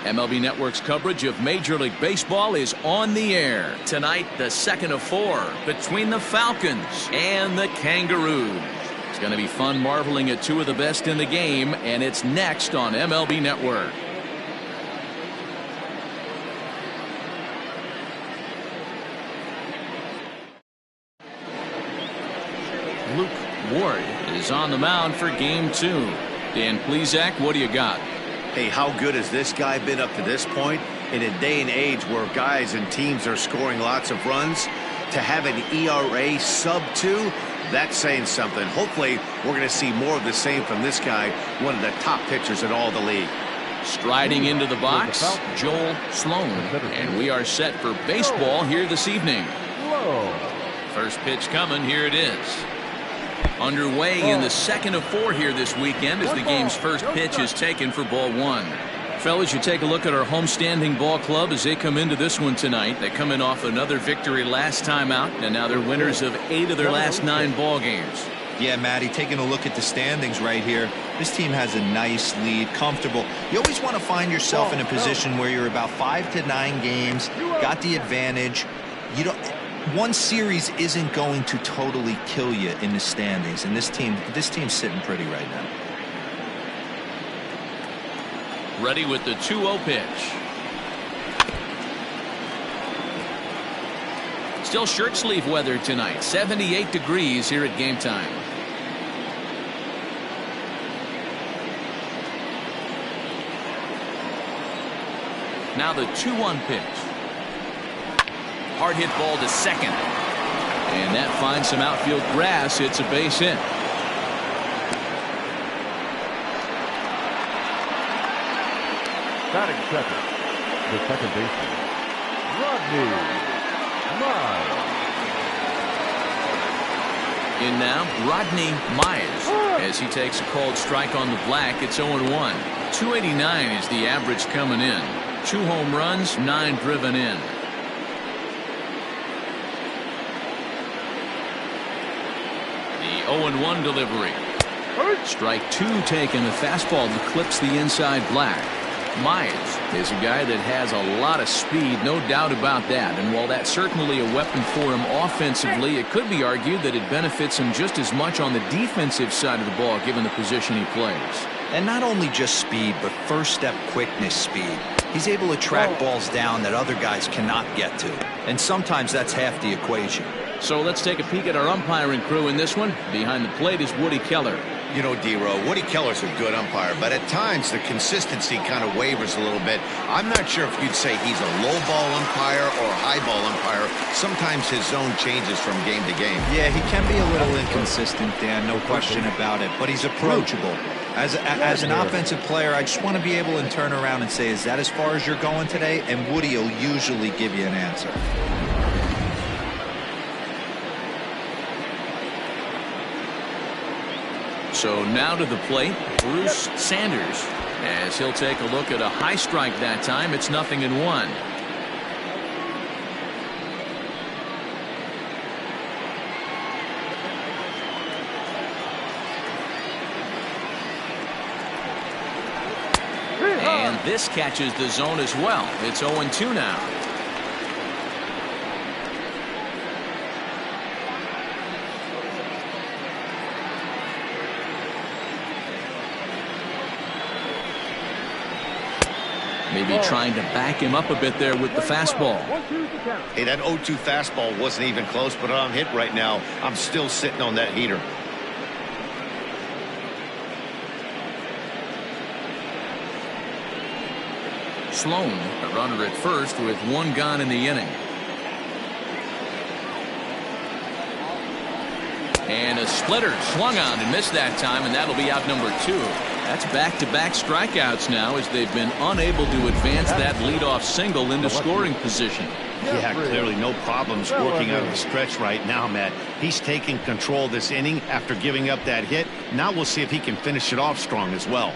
MLB Network's coverage of Major League Baseball is on the air. Tonight, the second of 4 between the Falcons and the Kangaroos. It's going to be fun marveling at two of the best in the game, and it's next on MLB Network. Luke Ward is on the mound for game 2. Dan Plesac, what do you got? Hey, how good has this guy been up to this point? In a day and age where guys and teams are scoring lots of runs, to have an ERA sub-2, that's saying something. Hopefully, we're going to see more of the same from this guy, one of the top pitchers in all the league. Striding into the box, Joel Sloan. And we are set for baseball here this evening. First pitch coming, here it is. Underway in the second of 4 here this weekend as the game's first pitch is taken for ball 1. Fellas, you take a look at our homestanding ball club as they come into this one tonight. They come in off another victory last time out, and now they're winners of 8 of their last 9 ball games. Yeah, Matty, taking a look at the standings right here, this team has a nice lead, comfortable. You always want to find yourself in a position where you're about 5 to 9 games, got the advantage. You don't. One series isn't going to totally kill you in the standings, and this team's sitting pretty right now. Ready with the 2-0 pitch. Still shirt sleeve weather tonight. 78 degrees here at game time. Now the 2-1 pitch. Hard hit ball to second. And that finds some outfield grass. It's a base hit. Batting second, the second baseman, Rodney Mize. In now, Rodney Mize as he takes a called strike on the black. It's 0-1. 289 is the average coming in. 2 home runs, 9 driven in. The 0-1 delivery. Strike 2 taken. The fastball that clips the inside black. Mize is a guy that has a lot of speed, no doubt about that. And while that's certainly a weapon for him offensively, it could be argued that it benefits him just as much on the defensive side of the ball, given the position he plays. And not only just speed, but first step quickness speed. He's able to track balls down that other guys cannot get to. And sometimes that's half the equation. So let's take a peek at our umpiring crew in this one. Behind the plate is Woody Keller. You know, D-Row, Woody Keller's a good umpire, but at times the consistency kind of wavers a little bit. I'm not sure if you'd say he's a low ball umpire or a high ball umpire. Sometimes his zone changes from game to game. Yeah, he can be a little inconsistent, Dan, no question about it, but he's approachable. As an offensive player, I just want to be able to turn around and say, is that as far as you're going today? And Woody will usually give you an answer. So now to the plate, Bruce Sanders, as he'll take a look at a high strike that time. It's 0-1. And this catches the zone as well. It's 0-2 now. Maybe trying to back him up a bit there with the fastball. Hey, that 0-2 fastball wasn't even close, but on hit right now, I'm still sitting on that heater. Sloan, a runner at first with 1 gone in the inning. And a splitter swung on and missed that time, and that'll be out number 2. That's back-to-back strikeouts now as they've been unable to advance that leadoff single into scoring position. Yeah, clearly no problems working out of the stretch right now, Matt. He's taking control of this inning after giving up that hit. Now we'll see if he can finish it off strong as well.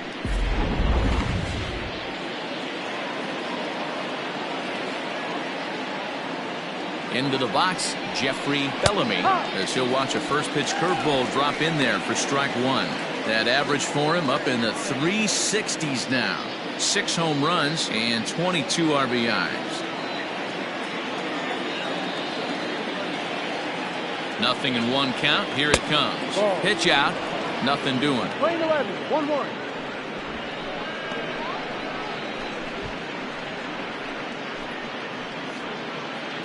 Into the box, Jeffrey Bellamy, as he'll watch a first pitch curveball drop in there for strike 1. That average for him up in the 360s now. 6 home runs and 22 RBIs. Nothing in 1 count. Here it comes. Pitch out. Nothing doing. Lane 11, 1-1.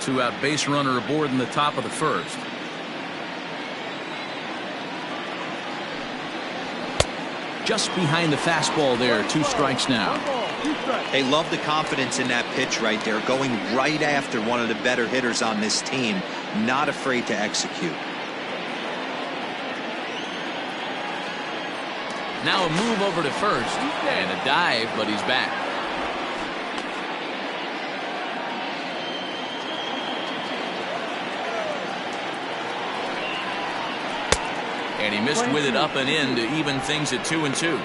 Two-out base runner aboard in the top of the first. Just behind the fastball there. 2 strikes now. They love the confidence in that pitch right there, going right after one of the better hitters on this team, not afraid to execute. Now a move over to first and a dive, but he's back. And he missed with it up and in to even things at 2-2.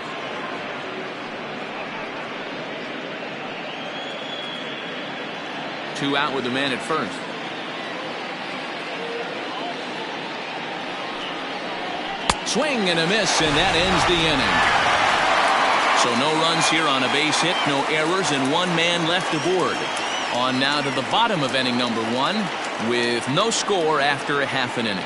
Two out with the man at first. Swing and a miss, and that ends the inning. So no runs here on a base hit, no errors, and 1 man left aboard. On now to the bottom of inning number 1 with no score after a half an inning.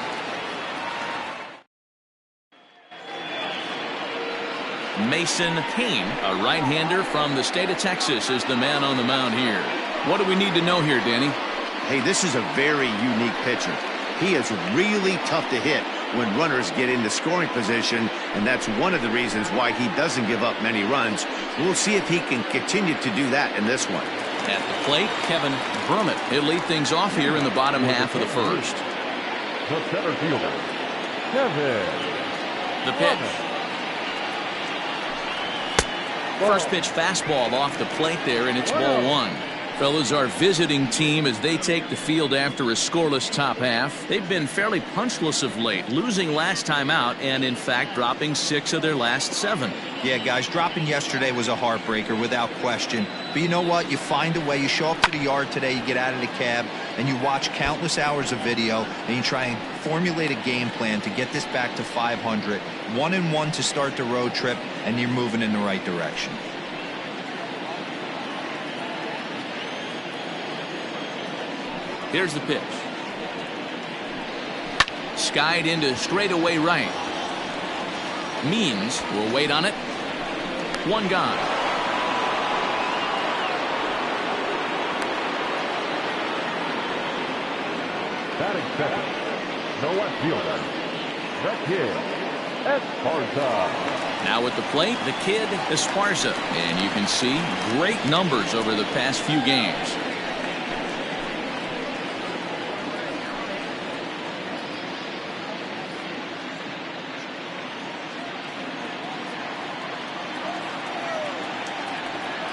Mason Kane, a right-hander from the state of Texas, is the man on the mound here. What do we need to know here, Danny? Hey, this is a very unique pitcher. He is really tough to hit when runners get into scoring position, and that's one of the reasons why he doesn't give up many runs. We'll see if he can continue to do that in this one. At the plate, Kevin Brummett. He'll lead things off here in the bottom half of the first. The center fielder, Kevin. The pitch. First pitch fastball off the plate there, and it's ball 1. Fellas, our visiting team, as they take the field after a scoreless top half, they've been fairly punchless of late, losing last time out and, in fact, dropping 6 of their last 7. Yeah, guys, dropping yesterday was a heartbreaker without question. But you know what? You find a way. You show up to the yard today, you get out of the cab, and you watch countless hours of video, and you try and formulate a game plan to get this back to 500. 1-1 to start the road trip, and you're moving in the right direction. Here's the pitch. Skied into straightaway right. Means will wait on it. 1 gone. Batting second, no left fielder, the kid, Esparza. Now at the plate, the kid, Esparza. And you can see great numbers over the past few games.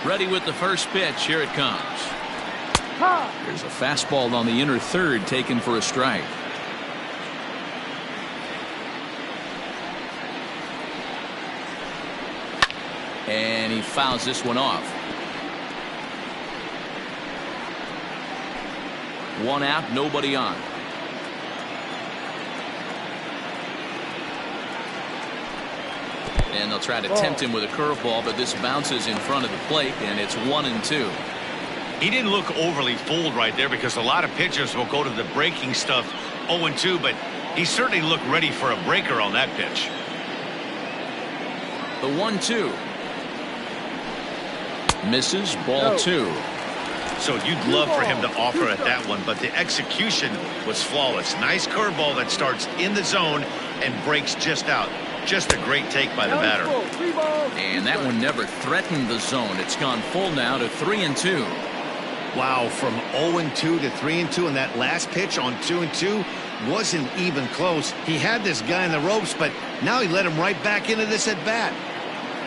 Ready with the first pitch. Here it comes. There's a fastball on the inner third taken for a strike. And he fouls this one off. 1 out, nobody on. And they'll try to tempt him with a curveball, but this bounces in front of the plate, and it's 1-2. He didn't look overly fooled right there, because a lot of pitchers will go to the breaking stuff 0-2, but he certainly looked ready for a breaker on that pitch. The 1-2. Misses, ball 2. So you'd love for him to offer at that one, but the execution was flawless. Nice curveball that starts in the zone and breaks just out. Just a great take by the batter. And that one never threatened the zone. It's gone full now to 3-2. Wow, from 0-2 to 3-2, and that last pitch on 2-2 wasn't even close. He had this guy in the ropes, but now he let him right back into this at bat.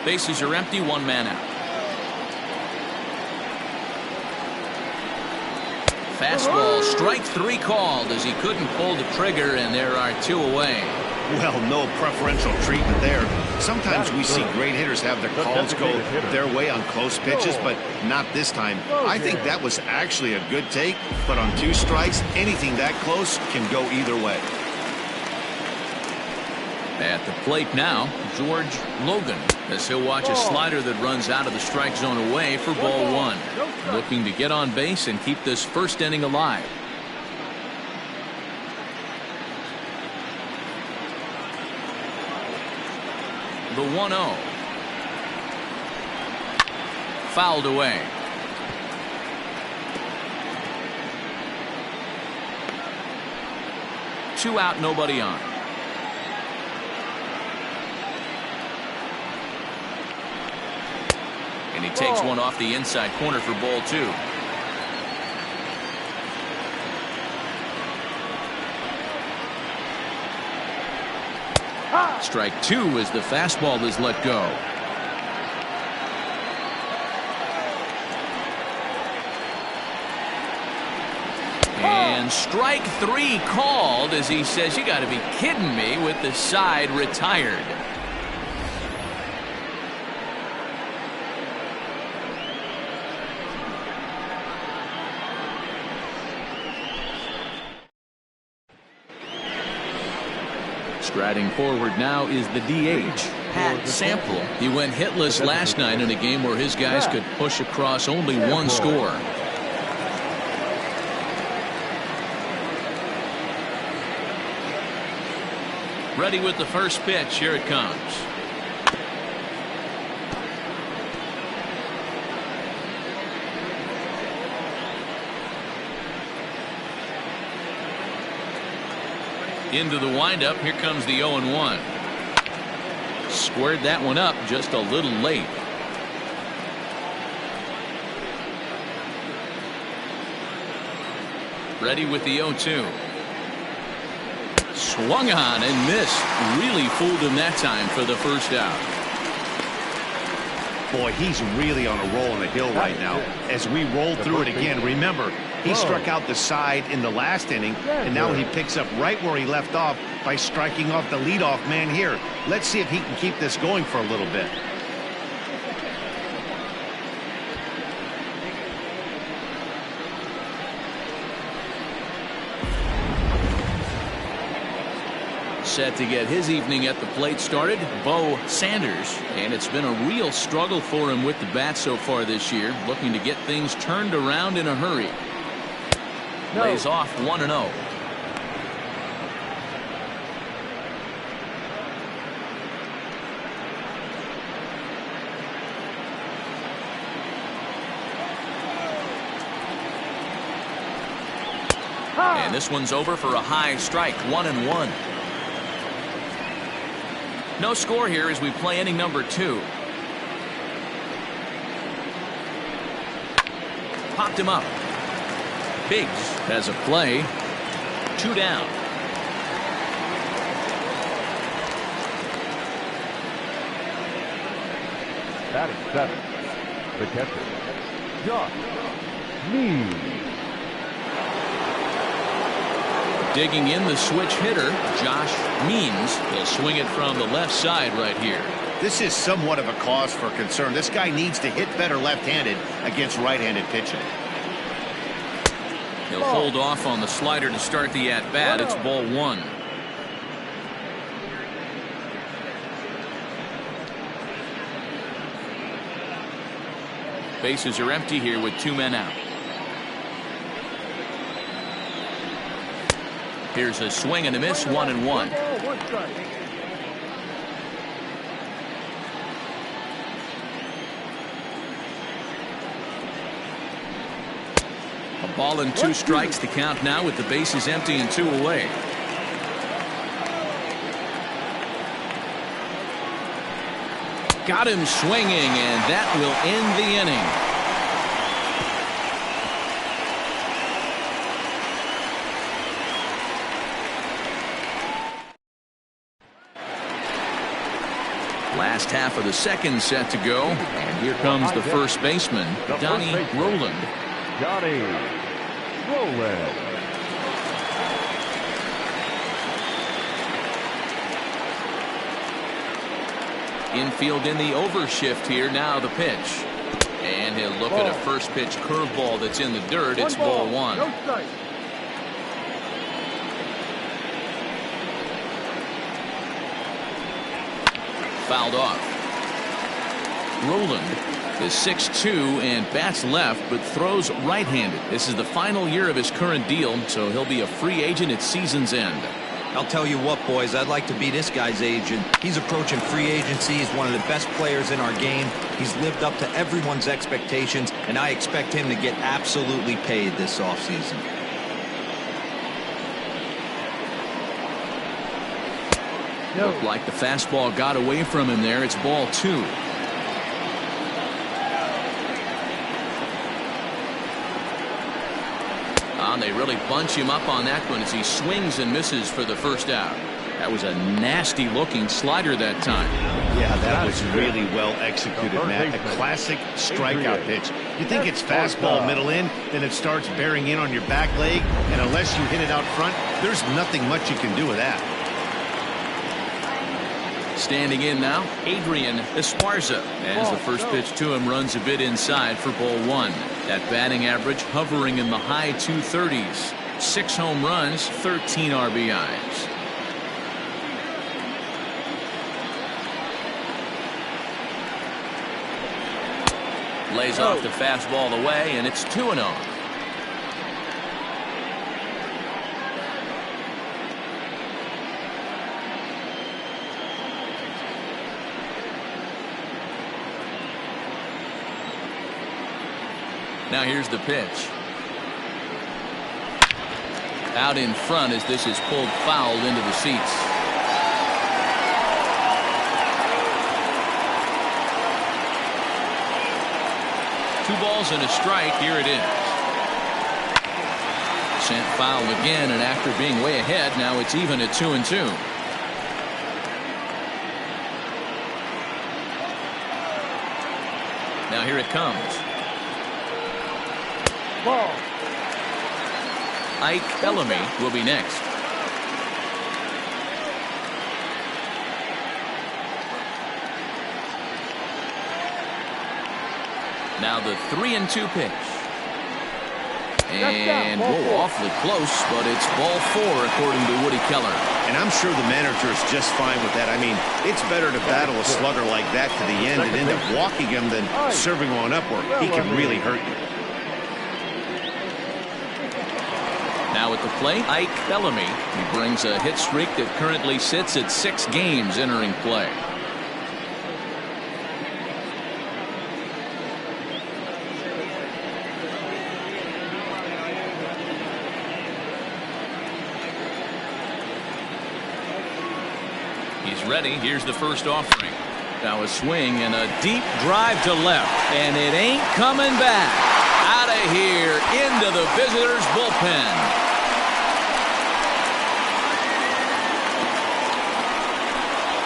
Bases are empty, 1 man out. Fastball, strike 3 called as he couldn't pull the trigger, and there are 2 away. Well, no preferential treatment there. Sometimes we see great hitters have their calls go their way on close pitches, but not this time. I think that was actually a good take, but on 2 strikes, anything that close can go either way. At the plate now, George Logan, as he'll watch a slider that runs out of the strike zone away for ball one. Looking to get on base and keep this first inning alive. The 1-0. Fouled away. Two out, nobody on. And he takes one off the inside corner for ball two. Strike two as the fastball is let go. And strike three called as he says, "You got to be kidding me," with the side retired. Striding forward now is the DH, Pat Sample. He went hitless last night in a game where his guys could push across only one score. Ready with the first pitch. Here it comes. Into the windup. Here comes the 0-1. Squared that one up just a little late. Ready with the 0-2. Swung on and missed. Really fooled him that time for the first out. Boy, he's really on a roll on the hill right now. As we roll through it again, remember, he struck out the side in the last inning, and now he picks up right where he left off by striking off the leadoff man here. Let's see if he can keep this going for a little bit. Set to get his evening at the plate started, Bo Sanders, and it's been a real struggle for him with the bat so far this year, looking to get things turned around in a hurry. Lays off 1-0. And this one's over for a high strike, 1-1. No score here as we play inning number 2. Popped him up. Biggs has a play. 2 down. Batting 7, the catcher, Josh Means. Digging in the switch hitter, Josh Means. He'll swing it from the left side right here. This is somewhat of a cause for concern. This guy needs to hit better left-handed against right-handed pitching. He'll hold off on the slider to start the at-bat. It's ball 1. Bases are empty here with 2 men out. Here's a swing and a miss, 1-1. A ball and 2 strikes to count now with the bases empty and 2 away. Got him swinging, and that will end the inning. Last half of the second set to go, and here comes the first baseman, Donnie Roland. Johnny Roland. Infield in the overshift here. Now the pitch, and he'll look at a first pitch curveball that's in the dirt. It's ball 1. No strike. fouled off. Roland is 6'2" and bats left but throws right-handed. This is the final year of his current deal, so he'll be a free agent at season's end. I'll tell you what, boys, I'd like to be this guy's agent. He's approaching free agency. He's one of the best players in our game. He's lived up to everyone's expectations, and I expect him to get absolutely paid this offseason. Looked like the fastball got away from him there. It's ball 2. They really bunch him up on that one as he swings and misses for the first out. That was a nasty looking slider that time. Yeah, that was really well executed, Matt. A classic strikeout pitch. You think it's fastball middle in, then it starts bearing in on your back leg, and unless you hit it out front, there's nothing much you can do with that. Standing in now, Adrian Esparza, as the first pitch to him runs a bit inside for ball 1. That batting average hovering in the high 230s. 6 home runs, 13 RBIs. Lays off the fastball away, and it's 2-0. Now here's the pitch. Out in front as this is pulled foul into the seats. Two balls and a strike. Here it is. Sent foul again, and after being way ahead, now it's even at 2-2. Now here it comes. Ball. Ike Bellamy will be next. Now the 3-2 pitch. And whoa, awfully close, but it's ball 4 according to Woody Keller. And I'm sure the manager's just fine with that. I mean, it's better to battle a slugger like that to the end and end up walking him than serving on up where he can really hurt you. Now at the plate, Ike Bellamy. He brings a hit streak that currently sits at 6 games entering play. He's ready. Here's the first offering. Now a swing and a deep drive to left, and it ain't coming back. Out of here into the visitors' bullpen.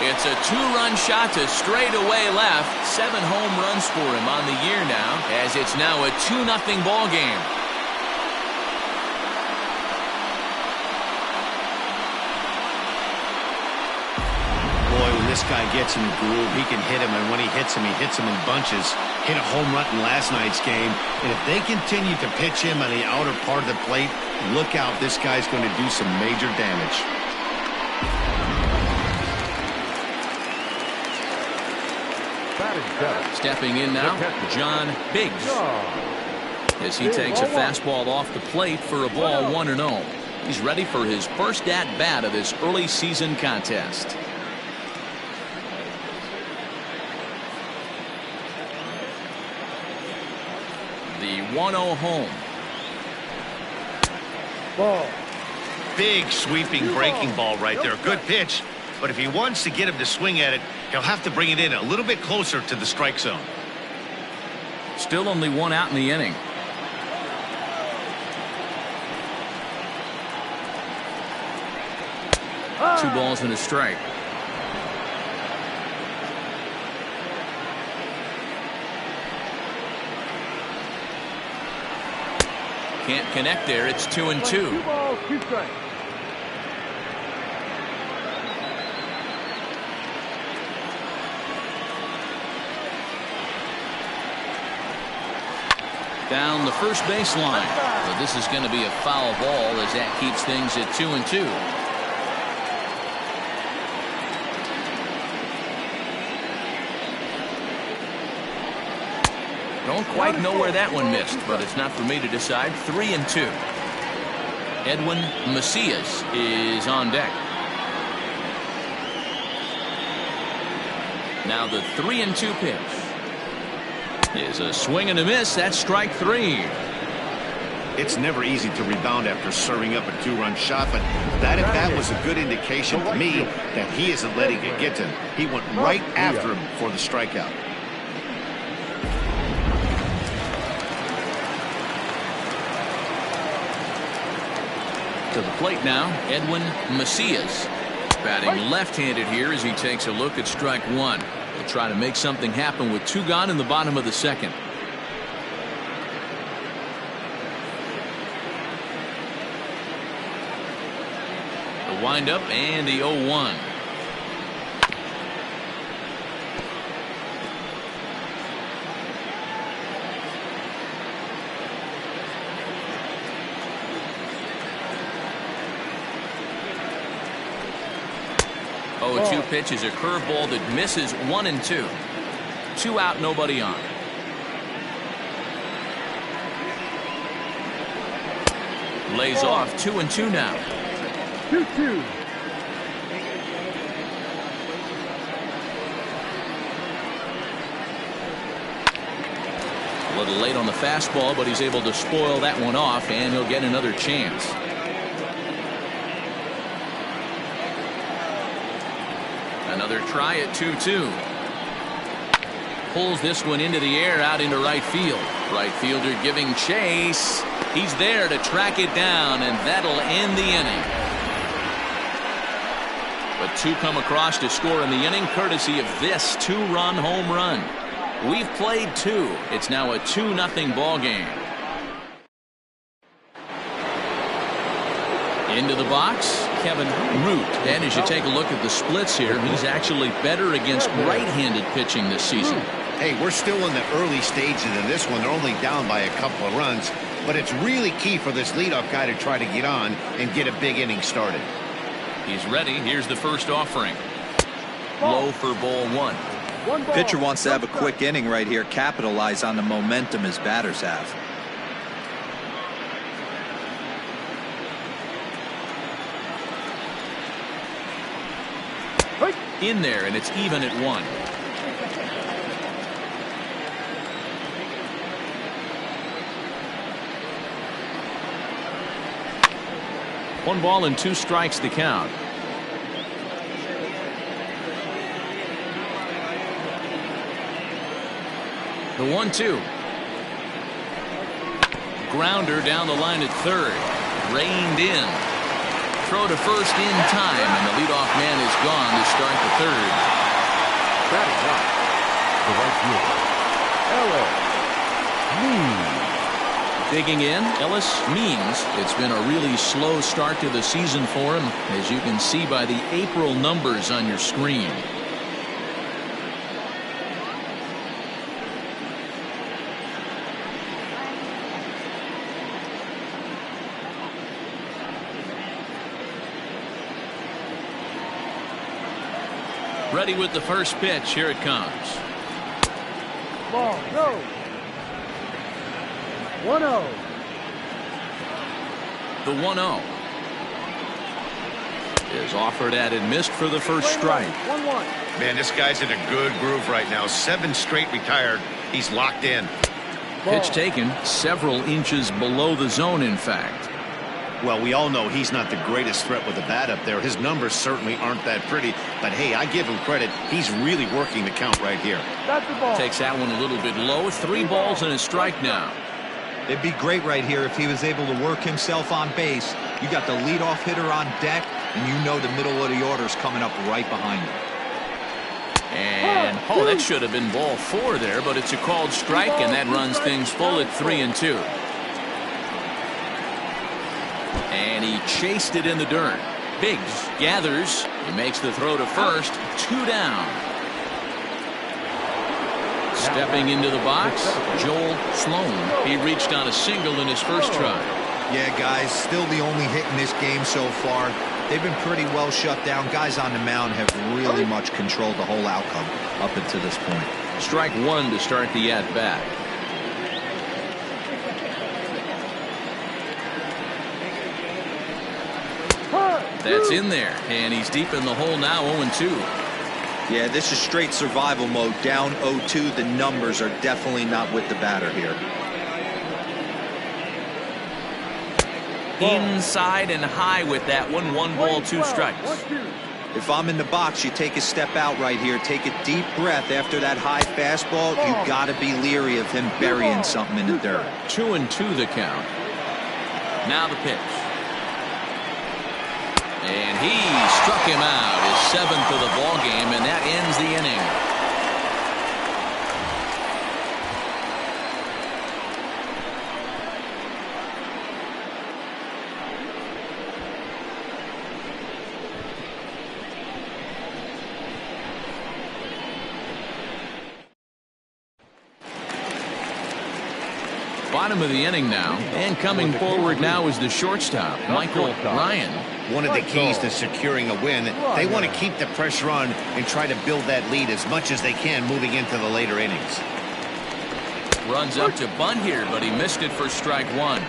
It's a 2-run shot to straightaway left. 7 home runs for him on the year now, as it's now a 2-0 ball game. Boy, when this guy gets in the groove, he can hit him, and when he hits him in bunches. Hit a home run in last night's game, and if they continue to pitch him on the outer part of the plate, look out, this guy's going to do some major damage. Stepping in now, John Biggs, as he takes a fastball off the plate for a ball 1-0. He's ready for his first at-bat of this early season contest. The 1-0 home. Ball. Big sweeping breaking ball right there. Good pitch. But if he wants to get him to swing at it, he'll have to bring it in a little bit closer to the strike zone. Still only 1 out in the inning. Two balls and a strike. Can't connect there. It's 2-2. 2 balls, 2 strikes. Down the first baseline. But this is going to be a foul ball as that keeps things at 2-2. Don't quite know where that one missed, but it's not for me to decide. 3-2. Edwin Macias is on deck. Now the 3-2 pitch is a swing and a miss. That's strike 3. It's never easy to rebound after serving up a 2-run shot, but that at bat was a good indication to me that he isn't letting it get to him. He went right after him for the strikeout. To the plate now, Edwin Macias. Batting left-handed here as he takes a look at strike 1. He'll try to make something happen with 2 gone in the bottom of the second. The windup and the 0-1. Oh, 2 pitch is a curveball that misses 1-2. 2 out, nobody on. Lays off 2-2 now. 2-2. A little late on the fastball, but he's able to spoil that one off, and he'll get another chance. Another try at 2-2. Pulls this one into the air out into right field. Right fielder giving chase. He's there to track it down, and that'll end the inning. But 2 come across to score in the inning, courtesy of this 2-run home run. We've played 2. It's now a 2-0 ball game. Into the box, Kevin Root. And as you take a look at the splits here, he's actually better against right-handed pitching this season. Hey, we're still in the early stages of this one. They're only down by a couple of runs, but it's really key for this leadoff guy to try to get on and get a big inning started. He's ready. Here's the first offering. Low for ball 1. Pitcher wants to have a quick inning right here, capitalize on the momentum his batters have. In there, and it's even at 1. One ball and 2 strikes to count. The 1-2. Grounder down the line at third. Reined in. Throw to first in time, and the leadoff man is gone to start the third. Batting up, the right fielder, Ellis Means. Digging in, Ellis Means. It's been a really slow start to the season for him, as you can see by the April numbers on your screen. Ready with the first pitch. Here it comes. Ball, no. 1-0. The 1-0 is offered at and missed for the first strike. 1-1. Man, this guy's in a good groove right now. 7 straight retired. He's locked in. Pitch taken several inches below the zone, in fact. Well, we all know he's not the greatest threat with the bat up there. His numbers certainly aren't that pretty, but hey, I give him credit. He's really working the count right here. That's the ball. Takes that one a little bit low. 3 balls and a strike now. It'd be great right here if he was able to work himself on base. You got the leadoff hitter on deck, and you know the middle of the order's coming up right behind him. And oh, that should have been ball 4 there, but it's a called strike, and that runs things full at 3-2. And he chased it in the dirt. Biggs gathers. He makes the throw to first. 2 down. Stepping into the box, Joel Sloan. He reached on a single in his first try. Yeah, guys, still the only hit in this game so far. They've been pretty well shut down. Guys on the mound have really much controlled the whole outcome up until this point. Strike 1 to start the at-bat. That's in there, and he's deep in the hole now, 0-2. Yeah, this is straight survival mode. Down 0-2. The numbers are definitely not with the batter here. Inside and high with that one. 1 ball, 2 strikes. If I'm in the box, you take a step out right here. Take a deep breath after that high fastball. You got to be leery of him burying something in the dirt. 2-2 the count. Now the pitch. And he struck him out, his 7th of the ball game, and that ends the inning. Bottom of the inning now, and coming forward now is the shortstop, Michael Ryan. One of the keys to securing a win, they want to keep the pressure on and try to build that lead as much as they can moving into the later innings. Runs up to bunt here, but he missed it for strike 1.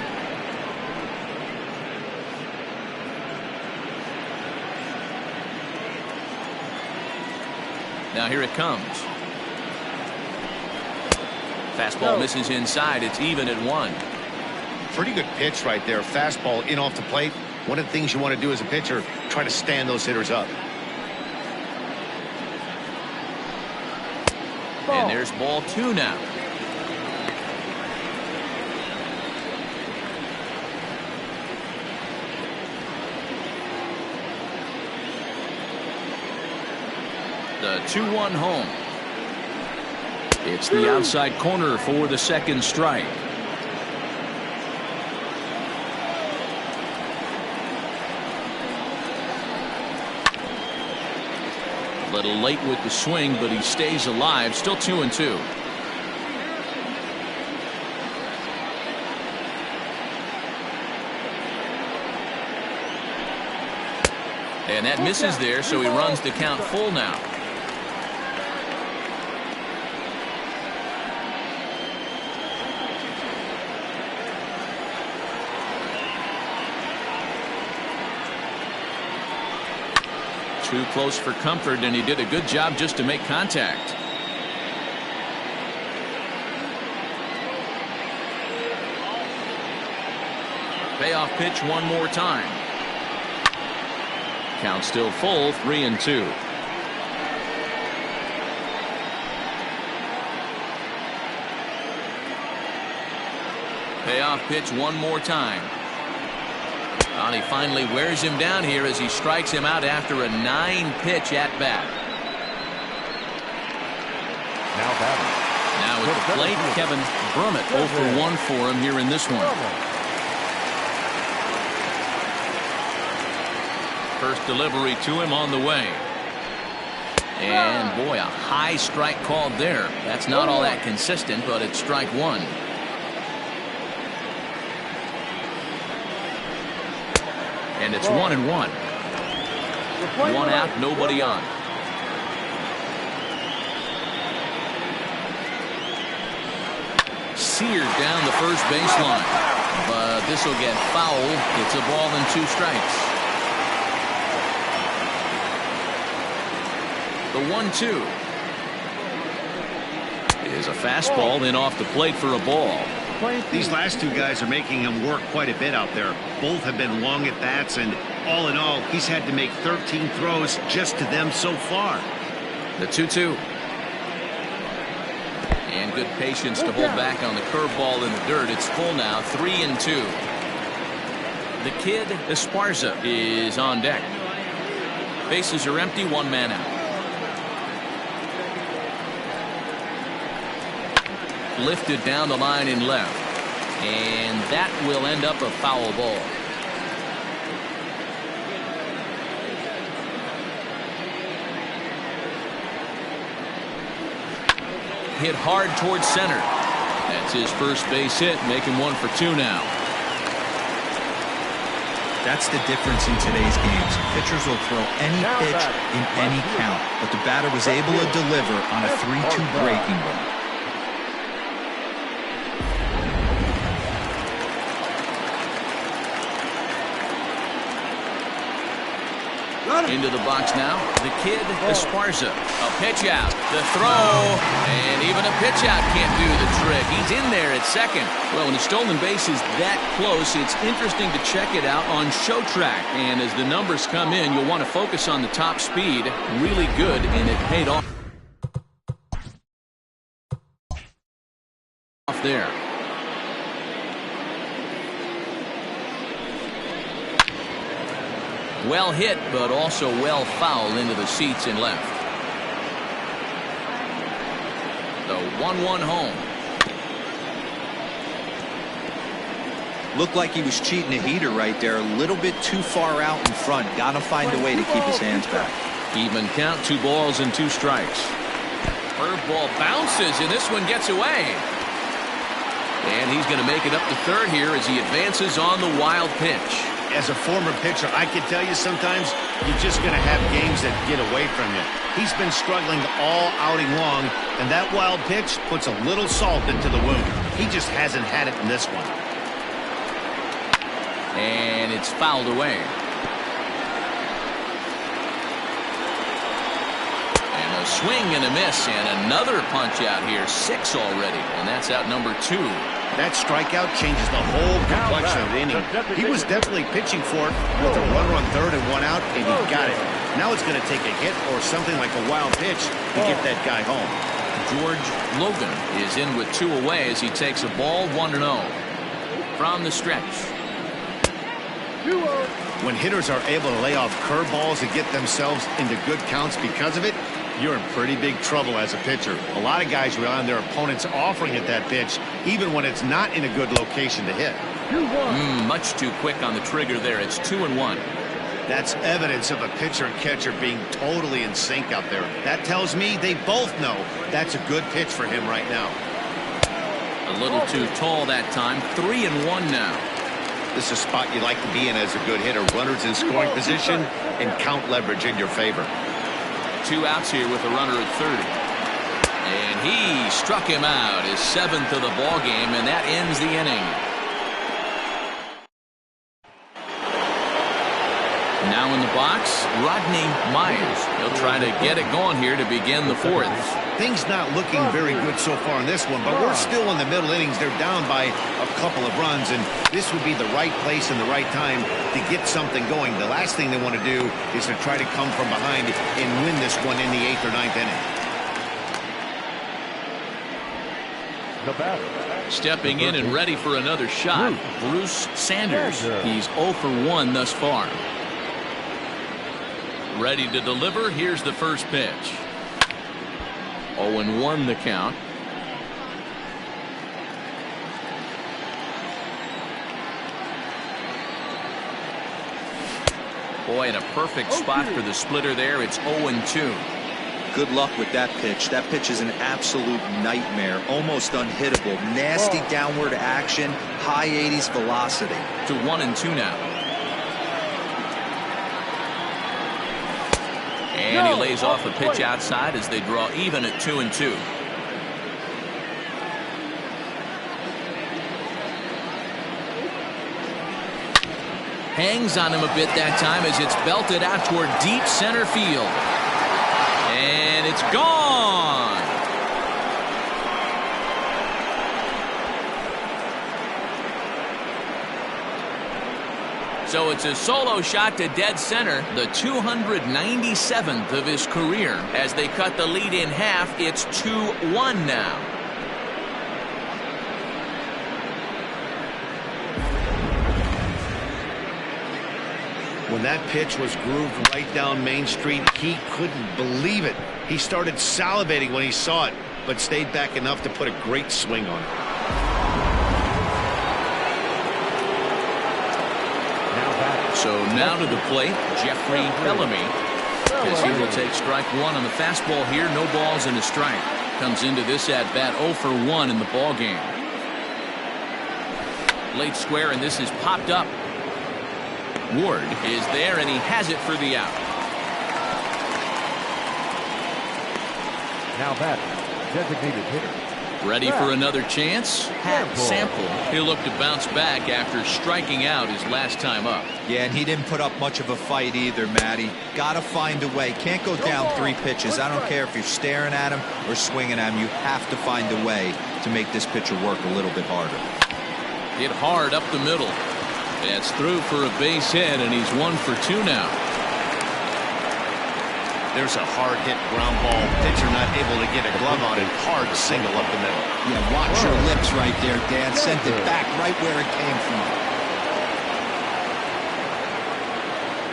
Now here it comes. Fastball misses inside. It's even at 1. Pretty good pitch right there. Fastball in off the plate. One of the things you want to do as a pitcher, try to stand those hitters up. And there's ball 2 now. The 2-1 home. It's the outside corner for the second strike. A little late with the swing, but he stays alive. Still 2-2. And that misses there, so he runs the count full now. Too close for comfort, and he did a good job just to make contact. Payoff pitch one more time. Count still full, 3-2. Payoff pitch one more time. And he finally wears him down here as he strikes him out after a 9-pitch at bat. Now at the plate, Kevin Brummett 0 for 1 for him here in this one. First delivery to him on the way. And boy, a high strike called there. That's not all that consistent, but it's strike 1. And it's 1-1. One out, nobody on. Seared down the first baseline, but this will get foul. It's a ball and 2 strikes. The 1-2 is a fastball, then off the plate for a ball. These last 2 guys are making him work quite a bit out there. Both have been long at bats, and all in all, he's had to make 13 throws just to them so far. The 2-2. And good patience to hold back on the curveball in the dirt. It's full now, 3-2. The kid Esparza is on deck. Bases are empty, 1 man out. Lifted down the line in left, and that will end up a foul ball. Hit hard towards center. That's his first base hit, making 1 for 2 now. That's the difference in today's games. Pitchers will throw any pitch in any count, but the batter was able to deliver on a 3-2 breaking ball. Into the box now, the kid Esparza. A pitch out, the throw, and even a pitch out can't do the trick. He's in there at second. Well, when the stolen base is that close, it's interesting to check it out on show track. And as the numbers come in, you'll want to focus on the top speed. Really good, and it paid off there. Well hit, but also well fouled into the seats and left. The 1-1 home. Looked like he was cheating a heater right there. A little bit too far out in front. Got to find a way to keep his hands back. Even count, 2 balls and 2 strikes. Curveball bounces, and this one gets away. And he's going to make it up to third here as he advances on the wild pitch. As a former pitcher, I can tell you sometimes you're just going to have games that get away from you. He's been struggling all outing long, and that wild pitch puts a little salt into the wound. He just hasn't had it in this one. And it's fouled away. And a swing and a miss, and another punch out here. 6 already, and that's out number 2. That strikeout changes the whole complexion of the inning. He was definitely pitching for it with a runner on third and 1 out, and he got it. Now it's going to take a hit or something like a wild pitch to get that guy home. George Logan is in with 2 away as he takes a ball 1-0 from the stretch. When hitters are able to lay off curveballs and get themselves into good counts because of it, you're in pretty big trouble as a pitcher. A lot of guys rely on their opponents offering at that pitch, even when it's not in a good location to hit. Much too quick on the trigger there. It's 2-1. That's evidence of a pitcher and catcher being totally in sync out there. That tells me they both know that's a good pitch for him right now. A little too tall that time. 3-1 now. This is a spot you like to be in as a good hitter. Runners in scoring position and count leverage in your favor. 2 outs here with a runner at third. And he struck him out, his 7th of the ball game, and that ends the inning. Now in the box, Rodney Myers. He'll try to get it going here to begin the 4th. Things not looking very good so far in this one, but we're still in the middle innings. They're down by a couple of runs, and this would be the right place and the right time to get something going. The last thing they want to do is to try to come from behind and win this one in the 8th or 9th inning. Stepping in and ready for another shot, Bruce Sanders. He's 0 for 1 thus far. Ready to deliver. Here's the first pitch. 0-1 the count. Boy, in a perfect spot for the splitter there. It's 0-2. Good luck with that pitch. That pitch is an absolute nightmare. Almost unhittable. Nasty downward action. High 80s velocity. To 1-2 now. And he lays off a pitch outside as they draw even at 2-2. Hangs on him a bit that time as it's belted out toward deep center field. And it's gone. So it's a solo shot to dead center, the 297th of his career. As they cut the lead in half, it's 2-1 now. When that pitch was grooved right down Main Street, he couldn't believe it. He started salivating when he saw it, but stayed back enough to put a great swing on it. So now to the plate, Jeffrey Bellamy, as he will take strike 1 on the fastball here. No balls and a strike. Comes into this at bat 0 for 1 in the ball game. Late square, and this is popped up. Ward is there, and he has it for the out. Now batting, designated hitter, Ready for another chance? Sample. He'll look to bounce back after striking out his last time up. Yeah, and he didn't put up much of a fight either, Matty. Got to find a way. Can't go down 3 pitches. I don't care if you're staring at him or swinging at him. You have to find a way to make this pitcher work a little bit harder. Hit hard up the middle. That's through for a base hit, and he's 1 for 2 now. There's a hard hit ground ball. Pitcher not able to get a glove on it. Hard single up the middle. Yeah, watch your lips right there, Dan. Sent it back right where it came from.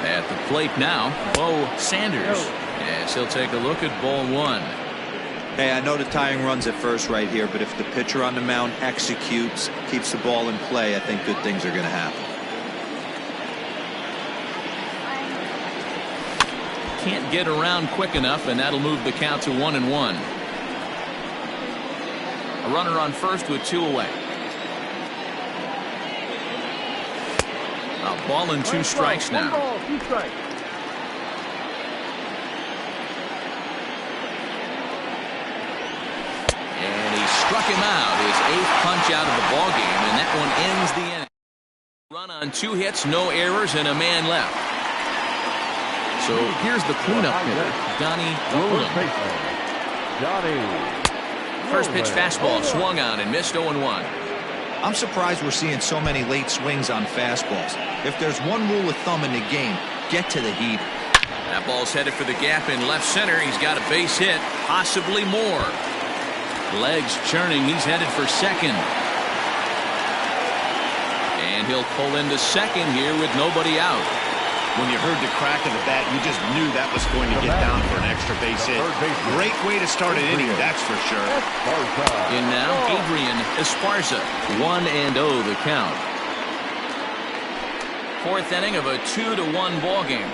At the plate now, Bo Sanders. Yes, he'll take a look at ball 1. Hey, I know the tying run's at first right here, but if the pitcher on the mound executes, keeps the ball in play, I think good things are going to happen. Can't get around quick enough, and that'll move the count to 1-1. A runner on first with 2 away. A ball and 2 strikes now. And he struck him out, his 8th punch out of the ballgame, and that one ends the inning. Run on 2 hits, no errors, and a man left. So here's the cleanup hitter, Donnie Roland. First pitch fastball swung on and missed 0-1. I'm surprised we're seeing so many late swings on fastballs. If there's one rule of thumb in the game, get to the heater. That ball's headed for the gap in left center. He's got a base hit, possibly more. Legs churning. He's headed for second. And he'll pull into second here with nobody out. When you heard the crack of the bat, you just knew that was going to get down for an extra base hit. Great way to start an inning, that's for sure. In now, Adrian Esparza. 1-0 the count. 4th inning of a 2-1 ball game.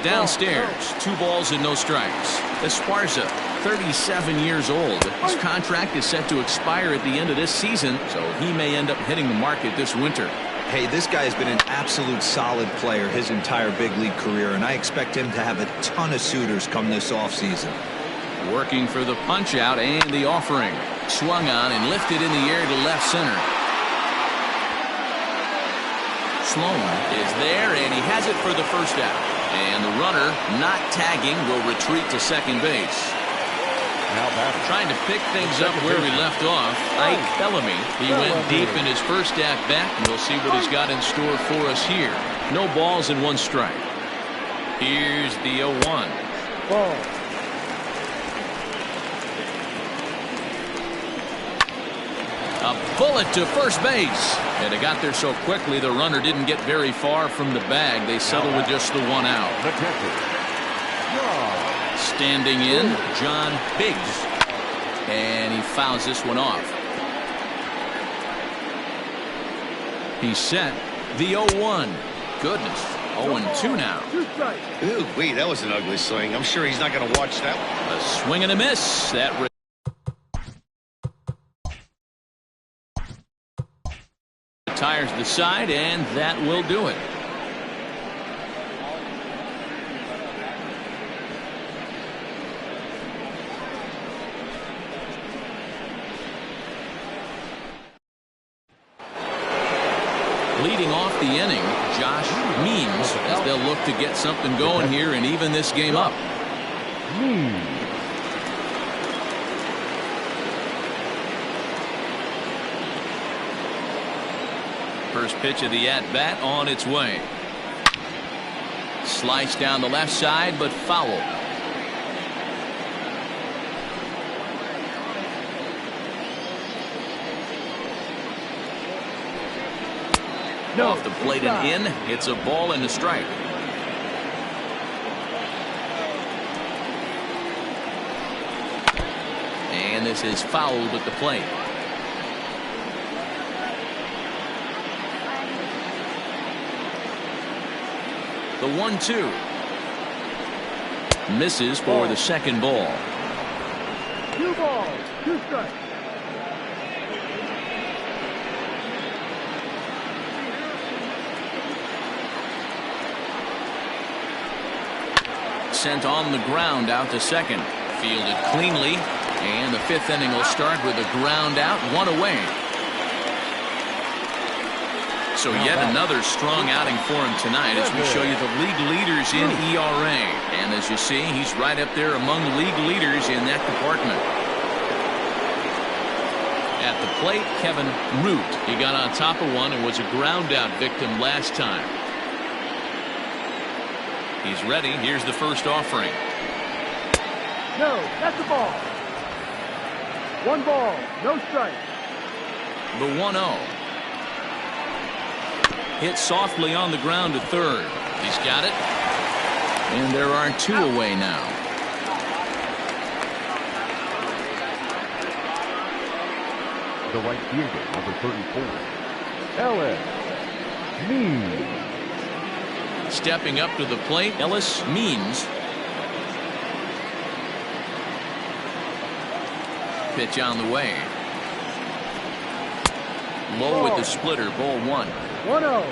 Downstairs, 2 balls and no strikes. Esparza, 37 years old. His contract is set to expire at the end of this season, so he may end up hitting the market this winter. Hey, this guy has been an absolute solid player his entire big league career, and I expect him to have a ton of suitors come this offseason. Working for the punch out and the offering. Swung on and lifted in the air to left center. Sloan is there, and he has it for the first out. And the runner, not tagging, will retreat to second base. Trying to pick things up where he left off, Ike Bellamy. He went deep in his first at-bat, and we'll see what he's got in store for us here. No balls and 1 strike. Here's the 0-1. A bullet to first base. And it got there so quickly the runner didn't get very far from the bag. They settled with just the 1 out. Standing in, John Biggs. And he fouls this one off. He's set. The 0-1. Goodness. 0-2 now. Ooh, wait, that was an ugly swing. I'm sure he's not going to watch that one. A swing and a miss. That retires the side, and that will do it. Leading off the inning, Josh Means, as they'll look to get something going here and even this game up. First pitch of the at-bat on its way. Slice down the left side, but foul. Off the plate and in. It's a ball and a strike. And this is fouled at the plate. The 1-2. Misses for the second ball. 2 balls, 2 strikes. Sent on the ground out to second. Fielded cleanly. And the fifth inning will start with a ground out, one away. So yet another strong outing for him tonight as we show you the league leaders in ERA. And as you see, he's right up there among the league leaders in that department. At the plate, Kevin Root. He got on top of one and was a ground out victim last time. He's ready. Here's the first offering. No, that's the ball. One ball, no strike. The 1-0. Hit softly on the ground to third. He's got it. And there are two away now. The right fielder, number 34, Ellis Means. Stepping up to the plate, Ellis Means. Pitch on the way. Low with the splitter, ball 1. 1-0.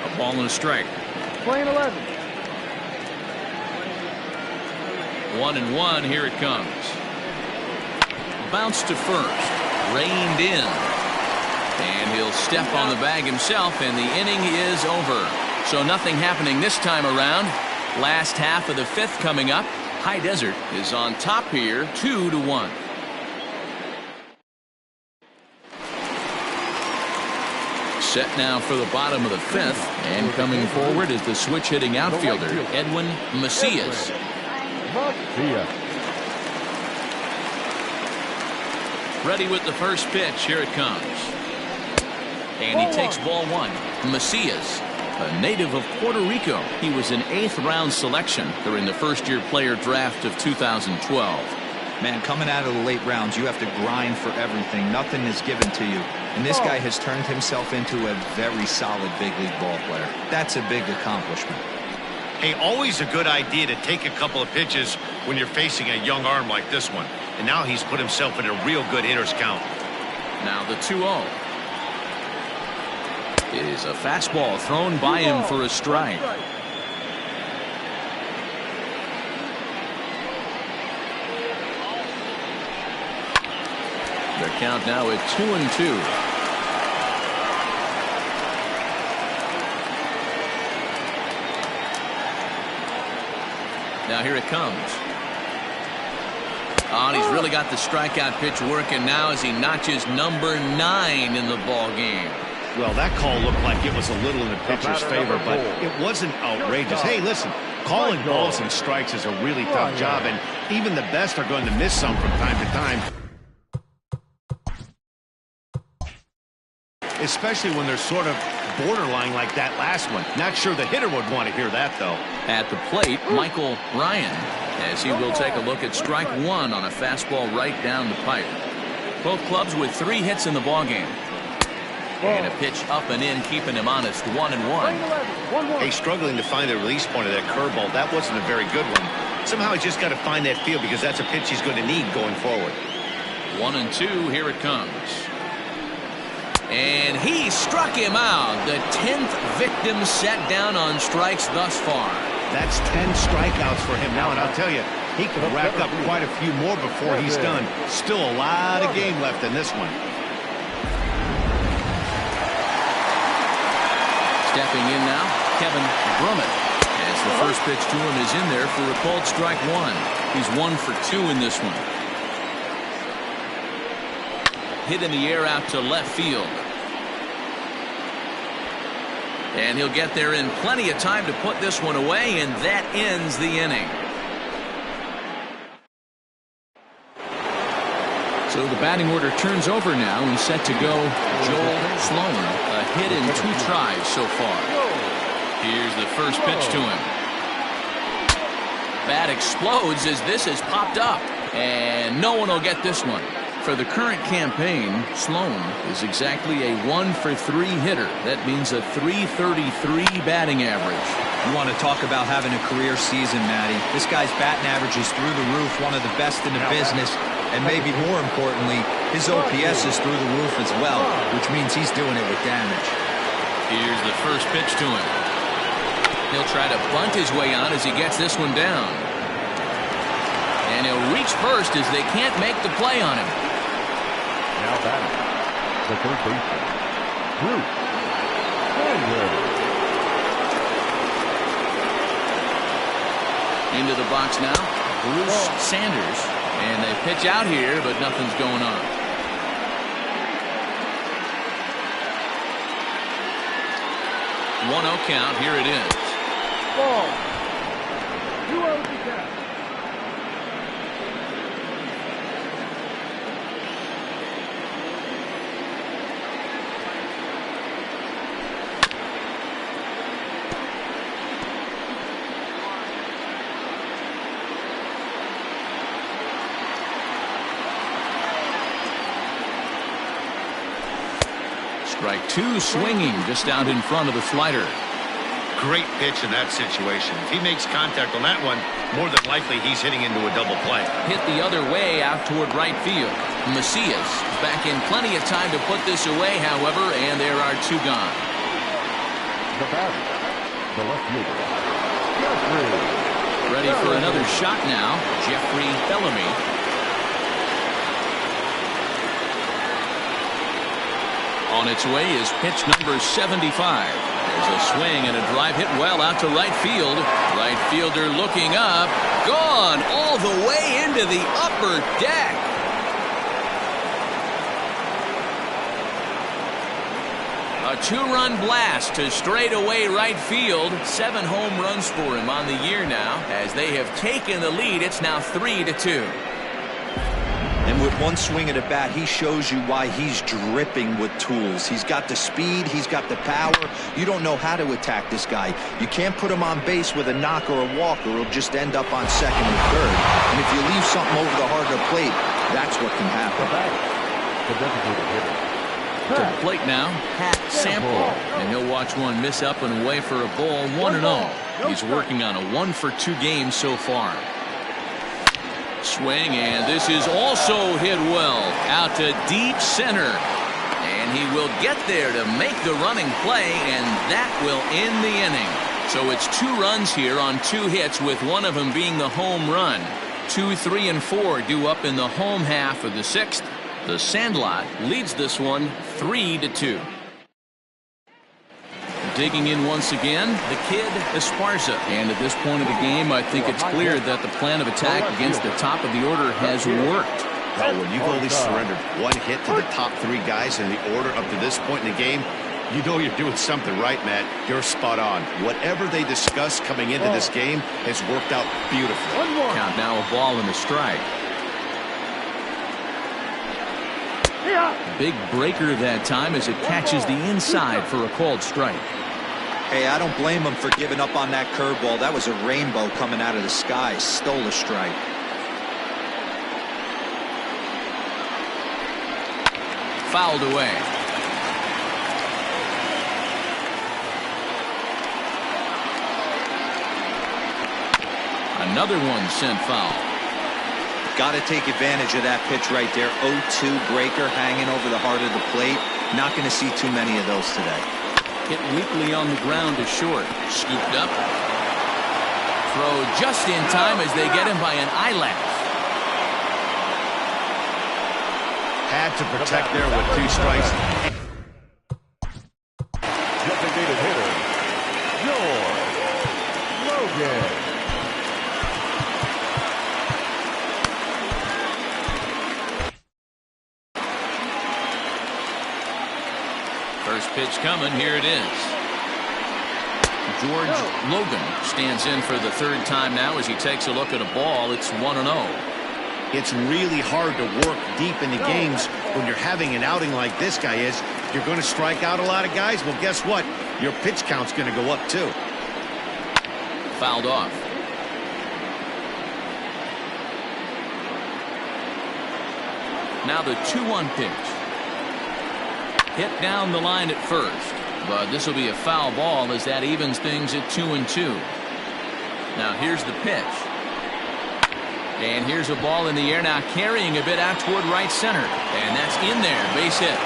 A ball and a strike. Playing 11. 1-1. Here it comes. Bounce to first. Reined in. And he'll step on the bag himself, and the inning is over. So nothing happening this time around. Last half of the fifth coming up. High Desert is on top here, 2-1. Set now for the bottom of the fifth, and coming forward is the switch-hitting outfielder, Edwin Macias. Ready with the first pitch. Here it comes. And he takes ball 1. Macias, a native of Puerto Rico. He was an 8th-round selection during the first-year player draft of 2012. Man, coming out of the late rounds, you have to grind for everything. Nothing is given to you. And this guy has turned himself into a very solid big league ball player. That's a big accomplishment. Hey, always a good idea to take a couple of pitches when you're facing a young arm like this one. And now he's put himself in a real good hitter's count. Now the 2-0. Is a fastball thrown by him for a strike. The count now at 2-2. Now here it comes. Oh, and he's really got the strikeout pitch working now as he notches number 9 in the ball game. Well, that call looked like it was a little in the pitcher's favor, but it wasn't outrageous. Hey, listen, calling balls and strikes is a really tough job, and even the best are going to miss some from time to time. Especially when they're sort of borderline like that last one. Not sure the hitter would want to hear that, though. At the plate, Michael Ryan, as he will take a look at strike 1 on a fastball right down the pipe. Both clubs with 3 hits in the ballgame. And a pitch up and in, keeping him honest, 1-1. Hey, struggling to find the release point of that curveball. That wasn't a very good one. Somehow he's just got to find that feel because that's a pitch he's going to need going forward. 1-2, here it comes. And he struck him out. The 10th victim set down on strikes thus far. That's 10 strikeouts for him now, and I'll tell you, he could rack up quite a few more before he's done. Still a lot of game left in this one. Stepping in now, Kevin Brummett, as the first pitch to him is in there for a called strike 1. He's 1 for 2 in this one. Hit in the air out to left field. And he'll get there in plenty of time to put this one away, and that ends the inning. So the batting order turns over now and set to go Joel Sloan. A hit in 2 tries so far. Here's the first pitch to him. Bat explodes as this has popped up. And no one will get this one. For the current campaign, Sloan is exactly a 1 for 3 hitter. That means a .333 batting average. You want to talk about having a career season, Matty. This guy's batting average is through the roof, one of the best in the business. And maybe more importantly, his OPS is through the roof as well, which means he's doing it with damage. Here's the first pitch to him. He'll try to bunt his way on as he gets this one down. And he'll reach first as they can't make the play on him. Now batting, the third baseman, Bruce Sanders. Into the box now, Bruce Sanders. And they pitch out here, but nothing's going on. One 0 count. Here it is. Ball. 2-0 to count. Strike two, swinging just out in front of the slider. Great pitch in that situation. If he makes contact on that one, more than likely he's hitting into a double play. Hit the other way out toward right field. Macias is back in plenty of time to put this away, however, and there are two gone. The batter, the left fielder, Jeffrey. Ready for another shot now, Jeffrey Bellamy. On its way is pitch number 75. There's a swing and a drive hit well out to right field. Right fielder looking up. Gone all the way into the upper deck. A two-run blast to straightaway right field. 7 home runs for him on the year now. As they have taken the lead, it's now 3-2. And with one swing of the bat, he shows you why he's dripping with tools. He's got the speed, he's got the power. You don't know how to attack this guy. You can't put him on base with a knock or a walk, or he'll just end up on second and third. And if you leave something over the heart of the plate, that's what can happen. The designated hitter. To the plate now, Pat Sample. And he'll watch one miss up and away for a ball, 1-0. He's working on a 1-for-2 game so far. Swing, and this is also hit well out to deep center, and he will get there to make the running play, and that will end the inning. So it's 2 runs here on 2 hits, with one of them being the home run. 2, 3, and 4 due up in the home half of the 6th. The Sandlot leads this one 3-2. Digging in once again, the kid Esparza. And at this point of the game, I think it's clear that the plan of attack against the top of the order has worked. Well, when you've only surrendered 1 hit to the top 3 guys in the order up to this point in the game, you know you're doing something right, Matt. You're spot on. Whatever they discussed coming into this game has worked out beautifully. Count now, a ball and a strike. Big breaker that time as it catches the inside for a called strike. Hey, I don't blame him for giving up on that curveball. That was a rainbow coming out of the sky. Stole a strike. Fouled away. Another one sent foul. Got to take advantage of that pitch right there. 0-2 breaker hanging over the heart of the plate. Not going to see too many of those today. Hit weakly on the ground to short. Scooped up. Throw just in time as they get him by an eyelash. Had to protect there with 2 strikes. Designated hitter, George Logan. First pitch coming. Here it is. George Logan stands in for the 3rd time now as he takes a look at a ball. It's 1-0. It's really hard to work deep into games when you're having an outing like this guy is. You're going to strike out a lot of guys. Well, guess what? Your pitch count's going to go up too. Fouled off. Now the 2-1 pitch. Hit down the line at first, but this will be a foul ball as that evens things at 2-2. Now here's the pitch. And here's a ball in the air now, carrying a bit out toward right center. And that's in there. Base hit.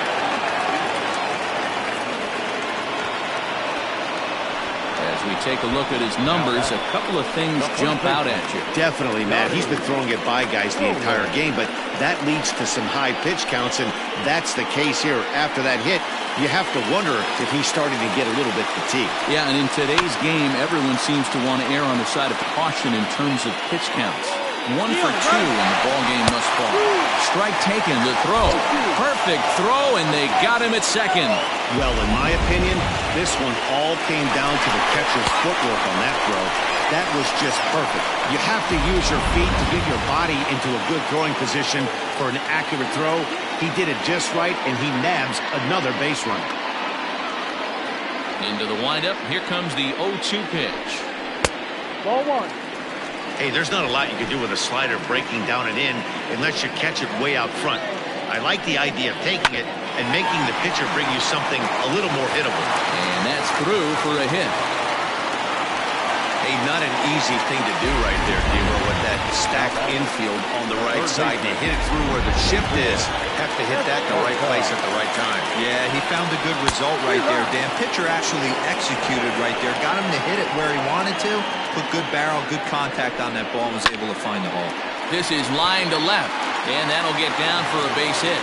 As As we take a look at his numbers, a couple of things jump out at you. Definitely, Matt. He's been throwing it by guys the entire game, but that leads to some high pitch counts, and that's the case here. After that hit, you have to wonder if he's starting to get a little bit fatigued. Yeah, and in today's game, everyone seems to want to err on the side of caution in terms of pitch counts. 1 for 2 in the ball game thus far. Strike taken, the throw. Perfect throw, and they got him at second. Well, in my opinion, this one all came down to the catcher's footwork on that throw. That was just perfect. You have to use your feet to get your body into a good throwing position for an accurate throw. He did it just right, and he nabs another base run. Into the windup, here comes the 0-2 pitch. Ball 1. Hey, there's not a lot you can do with a slider breaking down and in unless you catch it way out front. I like the idea of taking it and making the pitcher bring you something a little more hittable. And that's through for a hit. Hey, not an easy thing to do right there, D-Ro, with that stacked infield on the right side. You hit it through where the shift is. Have to hit that in the right place at the right time. Yeah, he found a good result right there, Dan. Pitcher actually executed right there. Got him to hit it where he wanted to. Put good barrel, good contact on that ball, and was able to find the hole. This is line to left, and that'll get down for a base hit.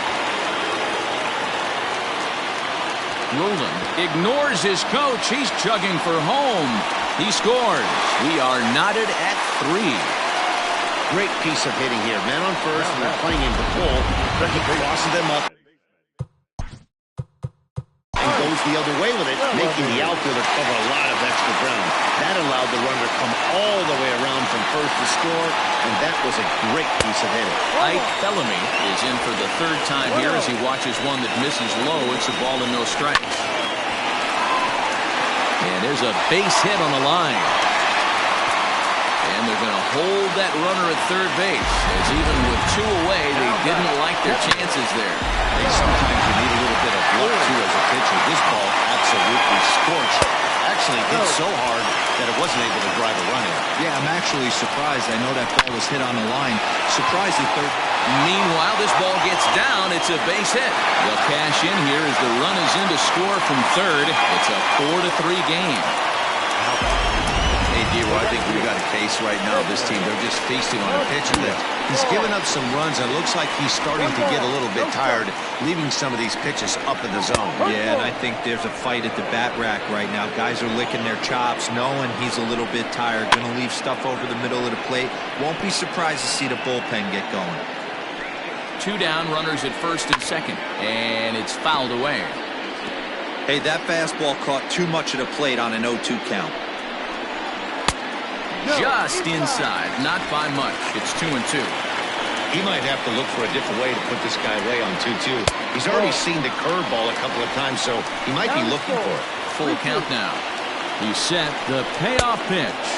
Rowland ignores his coach. He's chugging for home. He scores. We are knotted at 3. Great piece of hitting here. Man on first, and they're playing him to pull. But he crosses them up and goes the other way with it, making the outfielder cover a lot of extra ground. That allowed the runner to come all the way around from first to score, and that was a great piece of hitting. Ike Bellamy is in for the 3rd time here as he watches one that misses low. It's a ball and no strikes. And there's a base hit on the line. And they're going to hold that runner at third base, as even with 2 away, they didn't like their chances there. Hey, sometimes you need a little bit of luck, too, as a pitcher. This ball absolutely scorched. Actually hit so hard that it wasn't able to drive a run in. Yeah, I'm actually surprised. I know that ball was hit on the line. Surprised at third. Meanwhile, this ball gets down. It's a base hit. They'll cash in here as the run is in to score from third. It's a 4-3 game. Hey, D-Ro, I think we've got a case right now. This team, they're just feasting on a pitcher that he's given up some runs, and it looks like he's starting to get a little bit tired, leaving some of these pitches up in the zone. Yeah, and I think there's a fight at the bat rack right now. Guys are licking their chops, knowing he's a little bit tired. Going to leave stuff over the middle of the plate. Won't be surprised to see the bullpen get going. 2 down, runners at first and second, and it's fouled away. Hey, that fastball caught too much of the plate on an 0-2 count. Just inside, not by much. It's 2-2. He might have to look for a different way to put this guy away on 2-2. He's already seen the curveball a couple of times, so he might be looking for it. Full count now. He set the payoff pitch.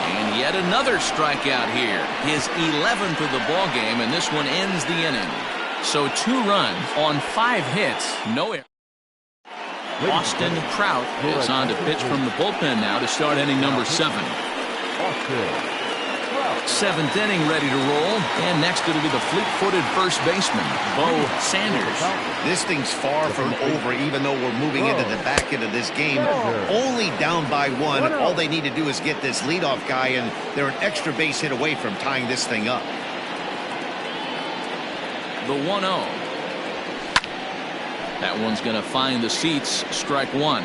And yet another strikeout here. His 11th of the ball game, and this one ends the inning. So 2 runs on 5 hits. No error. Austin Trout is on to pitch from the bullpen now to start inning number 7. 7th inning ready to roll, and next it'll be the fleet-footed first baseman, Bo Sanders. This thing's far from over, even though we're moving into the back end of this game. Only down by 1. All they need to do is get this leadoff guy, and they're an extra base hit away from tying this thing up. The 1-0. That one's going to find the seats. Strike 1.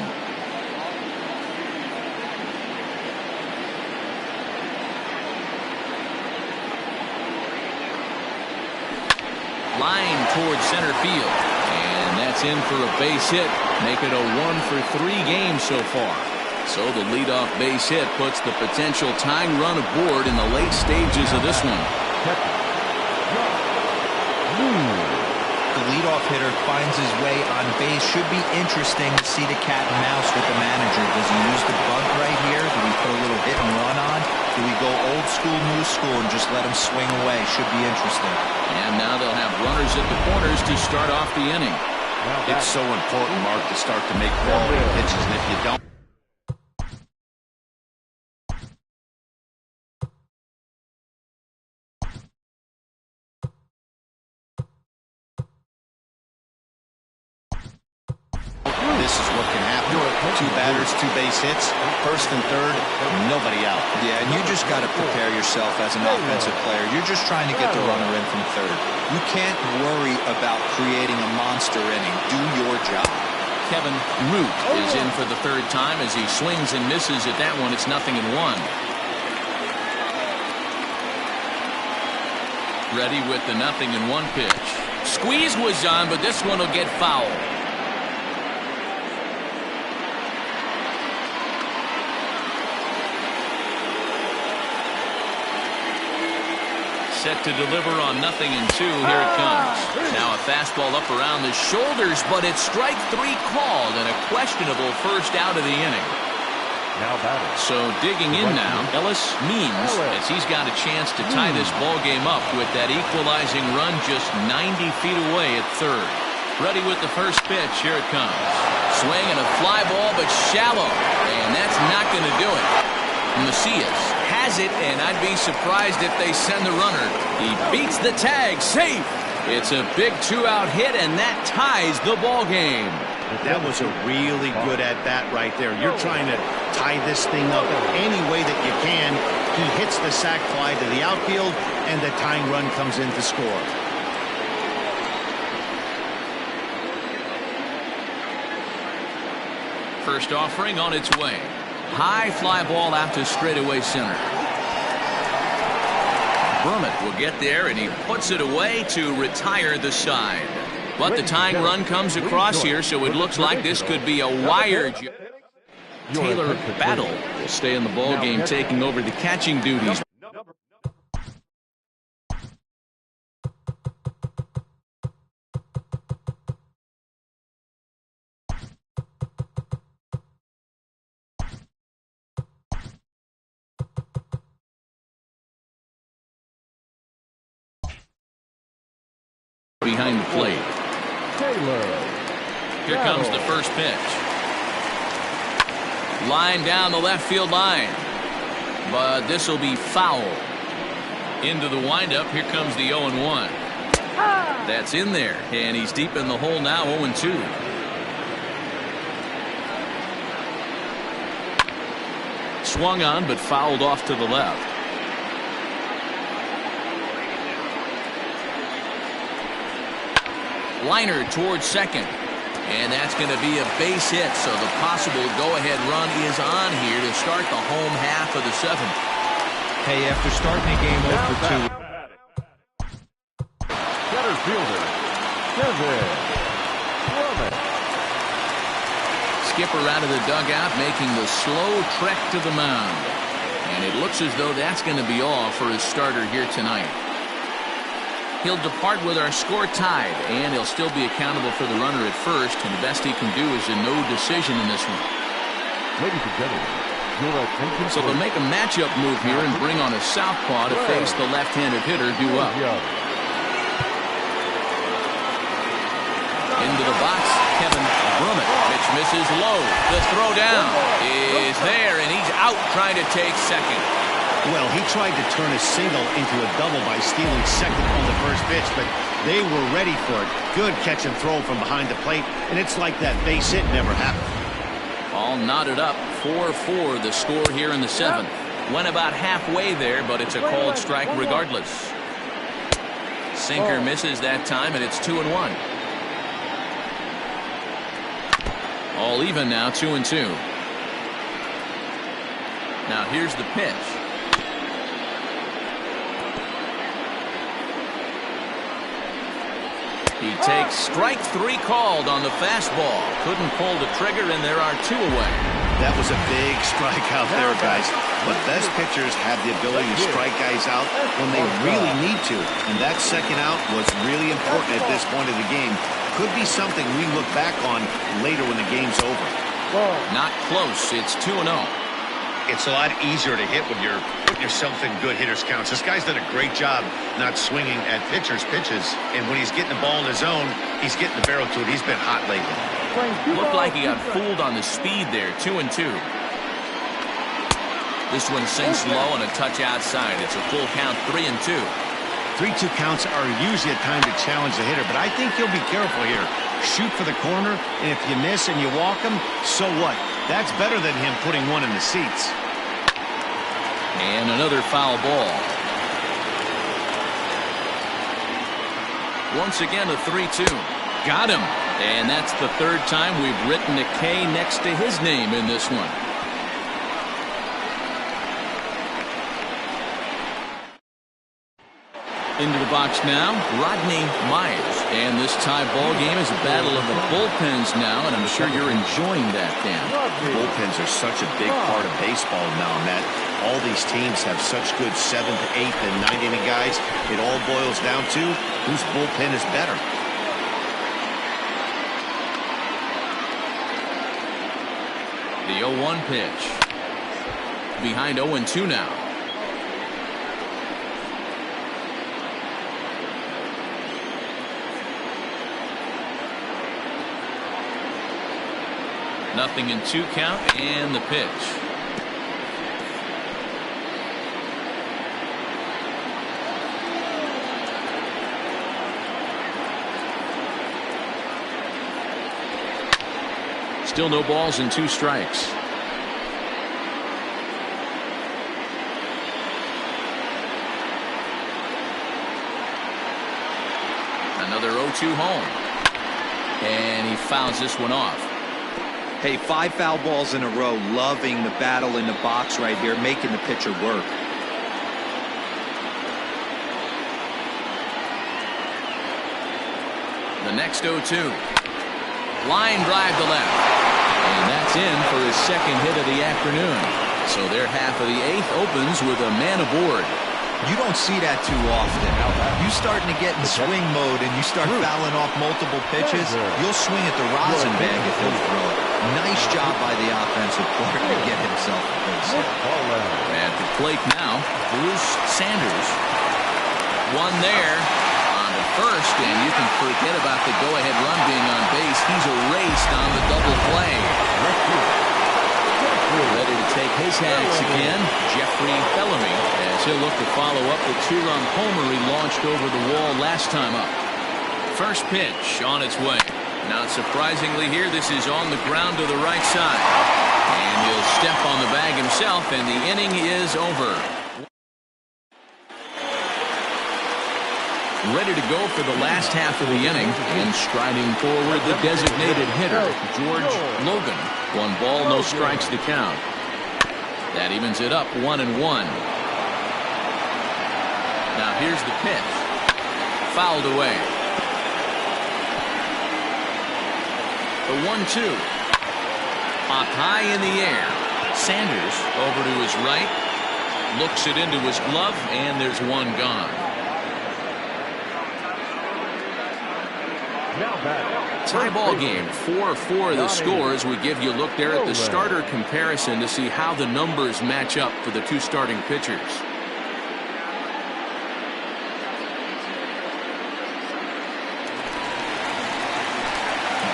Line towards center field, and that's in for a base hit. Make it a 1-for-3 game so far. So the leadoff base hit puts the potential tying run aboard in the late stages of this one. The leadoff hitter finds his way on base. Should be interesting to see the cat and mouse with the manager. Does he use the bunt right here? Do we put a little hit and run on? Do we go old school, new school, and just let him swing away? Should be interesting. And now they'll have runners at the corners to start off the inning. It's so important, Mark, to start to make quality pitches, and if you don't. This is what can happen. Two batters, two base hits, first and third, nobody out. Yeah, and you just got to prepare yourself as an offensive player. You're just trying to get the runner in from third. You can't worry about creating a monster inning. Do your job. Kevin Root is in for the third time as he swings and misses at that one. It's 0-1. Ready with the 0-1 pitch. Squeeze was on, but this one will get foul. Set to deliver on 0-2. Here it comes. Now a fastball up around the shoulders, but it's strike 3 called and a questionable first out of the inning. So digging in now, Ellis Means, as he's got a chance to tie this ball game up with that equalizing run just 90 feet away at third. Ready with the first pitch. Here it comes. Swing and a fly ball, but shallow, and that's not going to do it. Macias has it, and I'd be surprised if they send the runner. He beats the tag. Safe. It's a big 2-out hit, and that ties the ball game. That was a really good at-bat right there. You're trying to tie this thing up any way that you can. He hits the sac fly to the outfield, and the tying run comes in to score. First offering on its way. High fly ball out to straightaway center. Brummett will get there, and he puts it away to retire the side. But the tying run comes across here, so it looks like this could be a wire. Taylor Battle will stay in the ball game, taking over the catching duties. Behind the plate. Here comes the first pitch. Line down the left field line. But this will be foul. Into the windup. Here comes the 0-1. That's in there. And he's deep in the hole now, 0-2. Swung on, but fouled off to the left. Liner towards second. And that's going to be a base hit, so the possible go-ahead run is on here to start the home half of the seventh. Hey, after starting a game 0-2. Center fielder, Kevin Brummett. Skipper out of the dugout, making the slow trek to the mound. And it looks as though that's going to be all for his starter here tonight. He'll depart with our score tied, and he'll still be accountable for the runner at first, and the best he can do is a no decision in this one. Ladies and gentlemen, your attention. So they'll make a matchup move here and bring on a southpaw to face the left-handed hitter due up. Into the box, Kevin Brummett. Pitch misses low. The throw down is there, and he's out trying to take second. Well, he tried to turn a single into a double by stealing second on the first pitch, but they were ready for it. Good catch and throw from behind the plate, and it's like that base hit never happened. All knotted up, 4-4 the score here in the seventh. Went about halfway there, but it's a called strike regardless. Sinker misses that time, and it's 2-1. All even now, 2-2. Now here's the pitch. He takes strike 3 called on the fastball. Couldn't pull the trigger, and there are 2 away. That was a big strike out there, guys. But best pitchers have the ability to strike guys out when they really need to. And that second out was really important at this point of the game. Could be something we look back on later when the game's over. Not close. It's 2-0. It's a lot easier to hit when you're putting yourself in good hitters' counts. This guy's done a great job not swinging at pitchers' pitches. And when he's getting the ball in his zone, he's getting the barrel to it. He's been hot lately. Looked like he got fooled on the speed there. 2-2. This one sinks low and a touch outside. It's a full count, 3-2. 3-2 counts are usually a time to challenge the hitter, but I think he'll be careful here. shoot for the corner, and if you miss and you walk him, so what? That's better than him putting one in the seats. And another foul ball. Once again, a 3-2. Got him. And that's the third time we've written a K next to his name in this one. Into the box now, Rodney Myers. And this tie ball game is a battle of the bullpens now, and I'm sure you're enjoying that, Dan. Bullpens are such a big part of baseball now, Matt. All these teams have such good 7th, 8th, and 9th inning guys. It all boils down to whose bullpen is better. The 0-1 pitch. Behind 0-2 now. Nothing in 2 count, and the pitch. Still no balls and 2 strikes. Another 0-2 home. And he fouls this one off. Hey, 5 foul balls in a row. Loving the battle in the box right here, making the pitcher work. The next 0-2. Line drive to left. And that's in for his second hit of the afternoon. So their half of the 8th opens with a man aboard. You don't see that too often. You starting to get in swing mode and you start fouling off multiple pitches, you'll swing at the rosin bag if he'll throw it. Nice job by the offensive player to get himself a base hit. At the plate now, Bruce Sanders. One there on the first, and you can forget about the go-ahead run being on base. He's erased on the double play. Ready to take his hats again, Jeffrey Bellamy, as he'll look to follow up the 2-run homer he launched over the wall last time up. First pitch on its way. Not surprisingly here, this is on the ground to the right side. And he'll step on the bag himself, and the inning is over. Ready to go for the last half of the inning, and striding forward the designated hitter, George Logan. 1 ball, no strikes to count. That evens it up 1-1. Now here's the pitch. Fouled away. The 1-2. Popped high in the air. Sanders over to his right. Looks it into his glove, and there's one gone. Tie ball game, 4-4 the scores. We give you a look there at the starter comparison to see how the numbers match up for the 2 starting pitchers.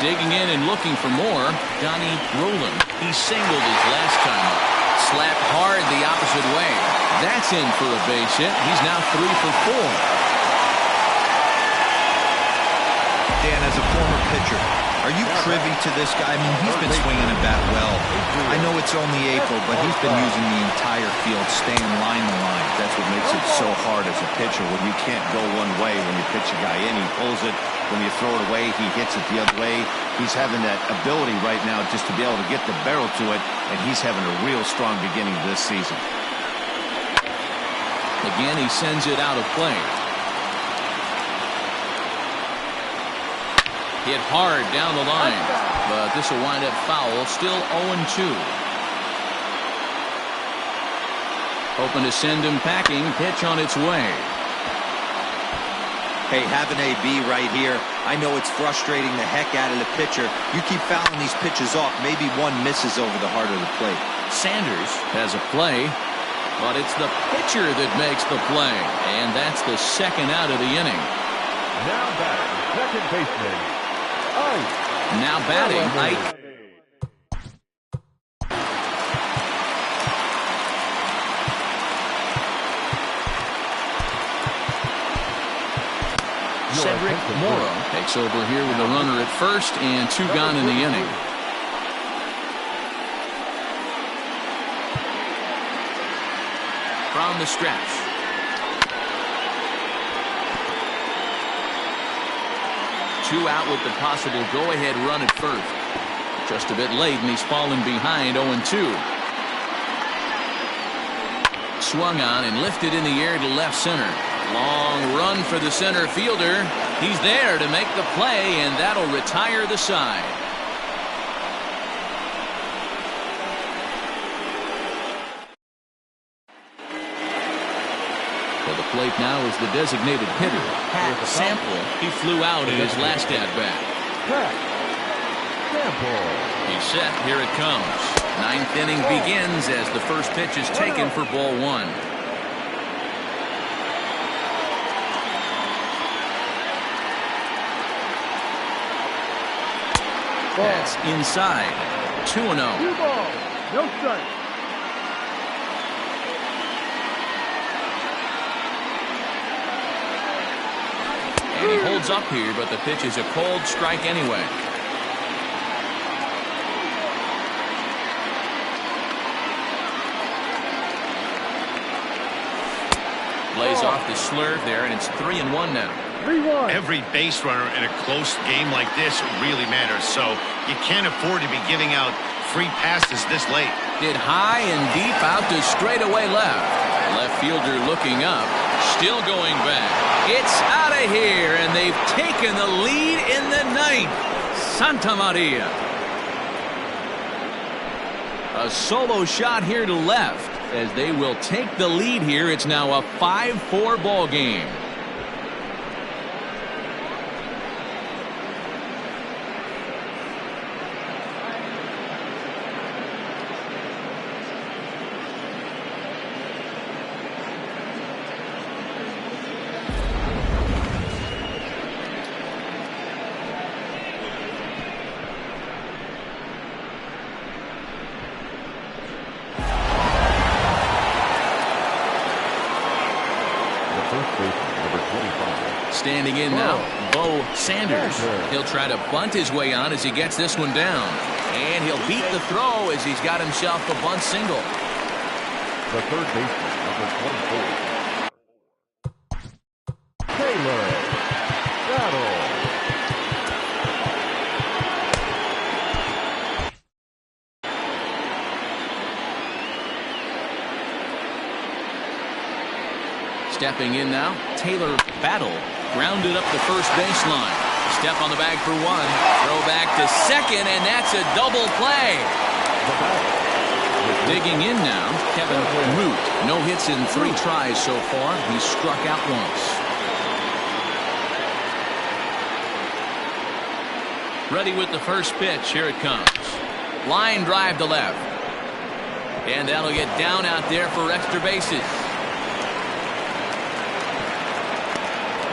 Digging in and looking for more, Donnie Roland. He singled his last time up. Slapped hard the opposite way. That's in for a base hit. He's now 3 for 4. Dan, as a former pitcher, are you privy to this guy? I mean, he's been swinging a bat well. I know it's only April, but he's been using the entire field, staying line to line. That's what makes it so hard as a pitcher when you can't go one way when you pitch a guy in. He pulls it. When you throw it away, he hits it the other way. He's having that ability right now just to be able to get the barrel to it, and he's having a real strong beginning this season. Again, he sends it out of play. Hit hard down the line, but this will wind up foul. Still 0-2. Hoping to send him packing. Pitch on its way. Hey, have an AB right here. I know it's frustrating the heck out of the pitcher. You keep fouling these pitches off. Maybe one misses over the heart of the plate. Sanders has a play, but it's the pitcher that makes the play, and that's the second out of the inning. Now batting, second baseman, Ike. Now batting, Ike. Cedric Morrow takes over here with a runner at first and 2 gone in the inning. From the stretch. Two out with the possible go-ahead run at first. Just a bit late, and he's fallen behind 0-2. Swung on and lifted in the air to left center. Long run for the center fielder. He's there to make the play, and that'll retire the side. For the plate now is the designated hitter, Pat Sample. He flew out in his last at-bat. He's set. Here it comes. 9th inning begins as the first pitch is taken for ball 1. That's inside. 2-0. No strike. And he holds up here, but the pitch is a cold strike anyway. Lays off the slurve there, and it's 3-1 now. 3-1. Every base runner in a close game like this really matters, so you can't afford to be giving out free passes this late. Hit high and deep out to straightaway left. Left fielder looking up, still going back. It's out of here, and they've taken the lead in the 9th. Santa Maria. A solo shot here to left as they will take the lead here. It's now a 5-4 ball game. Standing in now, Bo Sanders. He'll try to bunt his way on as he gets this one down. And he'll beat the throw as he's got himself a bunt single. The third baseman, number 24. Taylor. Battle. Stepping in now, Taylor Battle. Grounded up the first baseline. Step on the bag for 1. Throw back to second, and that's a double play. Digging in now, Kevin Root. No hits in 3 tries so far. He's struck out once. Ready with the first pitch. Here it comes. Line drive to left. And that'll get down out there for extra bases.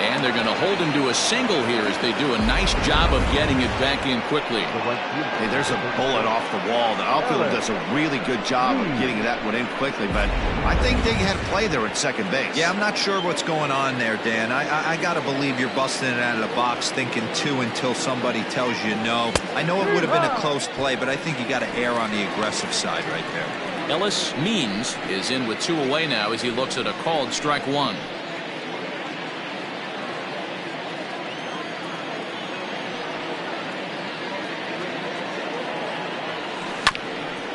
And they're going to hold him to a single here as they do a nice job of getting it back in quickly. Hey, there's a bullet off the wall. The outfielder does a really good job of getting that one in quickly, but I think they had a play there at second base. Yeah, I'm not sure what's going on there, Dan. I got to believe you're busting it out of the box thinking 2 until somebody tells you no. I know it would have been a close play, but I think you got to err on the aggressive side right there. Ellis Means is in with 2 away now as he looks at a called strike 1.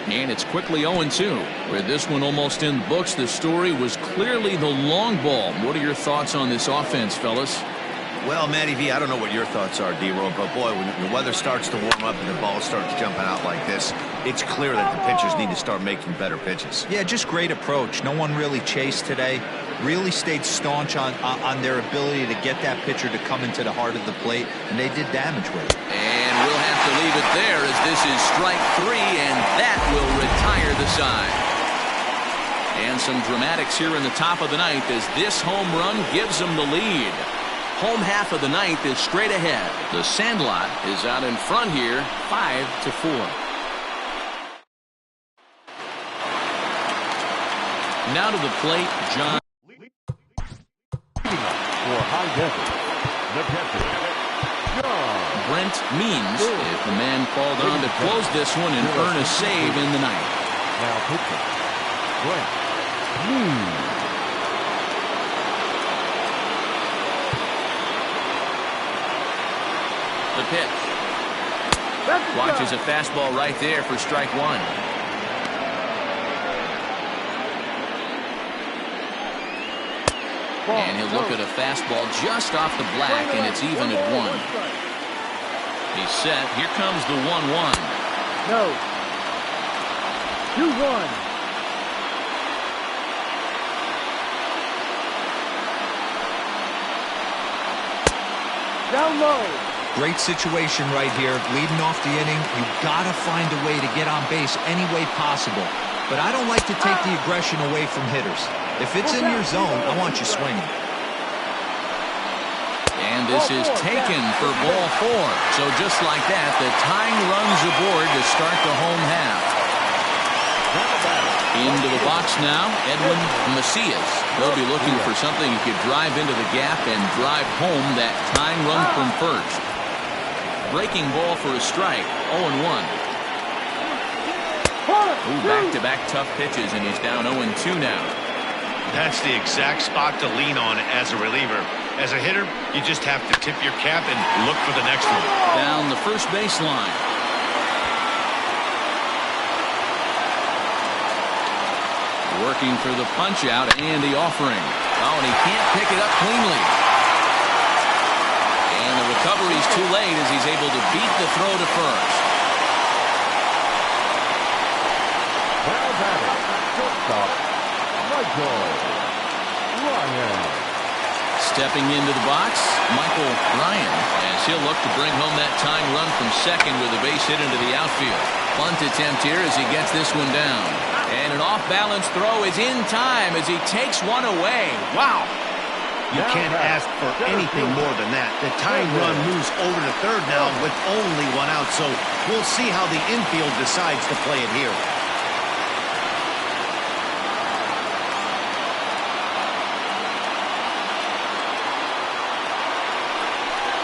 And it's quickly 0-2. With this one almost in the books, the story was clearly the long ball. What are your thoughts on this offense, fellas? Well, Matty V, I don't know what your thoughts are, D-Roll, but boy, when the weather starts to warm up and the ball starts jumping out like this, it's clear that the pitchers need to start making better pitches. Yeah, just great approach. No one really chased today. Really stayed staunch on their ability to get that pitcher to come into the heart of the plate, and they did damage with it. And we'll have to leave it there as this is strike 3, and that will retire the side. And some dramatics here in the top of the 9th as this home run gives them the lead. Home half of the 9th is straight ahead. The Sandlot is out in front here, 5-4. Now to the plate, John. For high desert, The catcher, John. Brent Means is the man called on to close this one and earn a save in the ninth. Now pitching, Brent Means. The pitch. Watches a fastball right there for strike one. And he'll look at a fastball just off the black, and it's even at one. He's set. Here comes the 1-1. No. 2-1. Down low. Great situation right here. Leading off the inning, you've got to find a way to get on base any way possible. But I don't like to take the aggression away from hitters. If it's in your zone, I want you swinging. And this is taken for ball 4. So just like that, the tying runs aboard to start the home half. Into the box now, Edwin Macias. They'll be looking for something he could drive into the gap and drive home that tying run from first. Breaking ball for a strike, 0-1. Back-to-back tough pitches, and he's down 0-2 now. That's the exact spot to lean on as a reliever. As a hitter, you just have to tip your cap and look for the next one. Down the first baseline. Working for the punch-out and the offering. Oh, and he can't pick it up cleanly. And the recovery's too late as he's able to beat the throw to first. Now batting, shortstop, Michael Ryan. Stepping into the box, Michael Ryan, as he'll look to bring home that tying run from second with a base hit into the outfield. Bunt attempt here as he gets this one down. And an off-balance throw is in time as he takes one away. Wow. You can't ask for anything more than that. The tying run moves over to third now with only one out, so we'll see how the infield decides to play it here.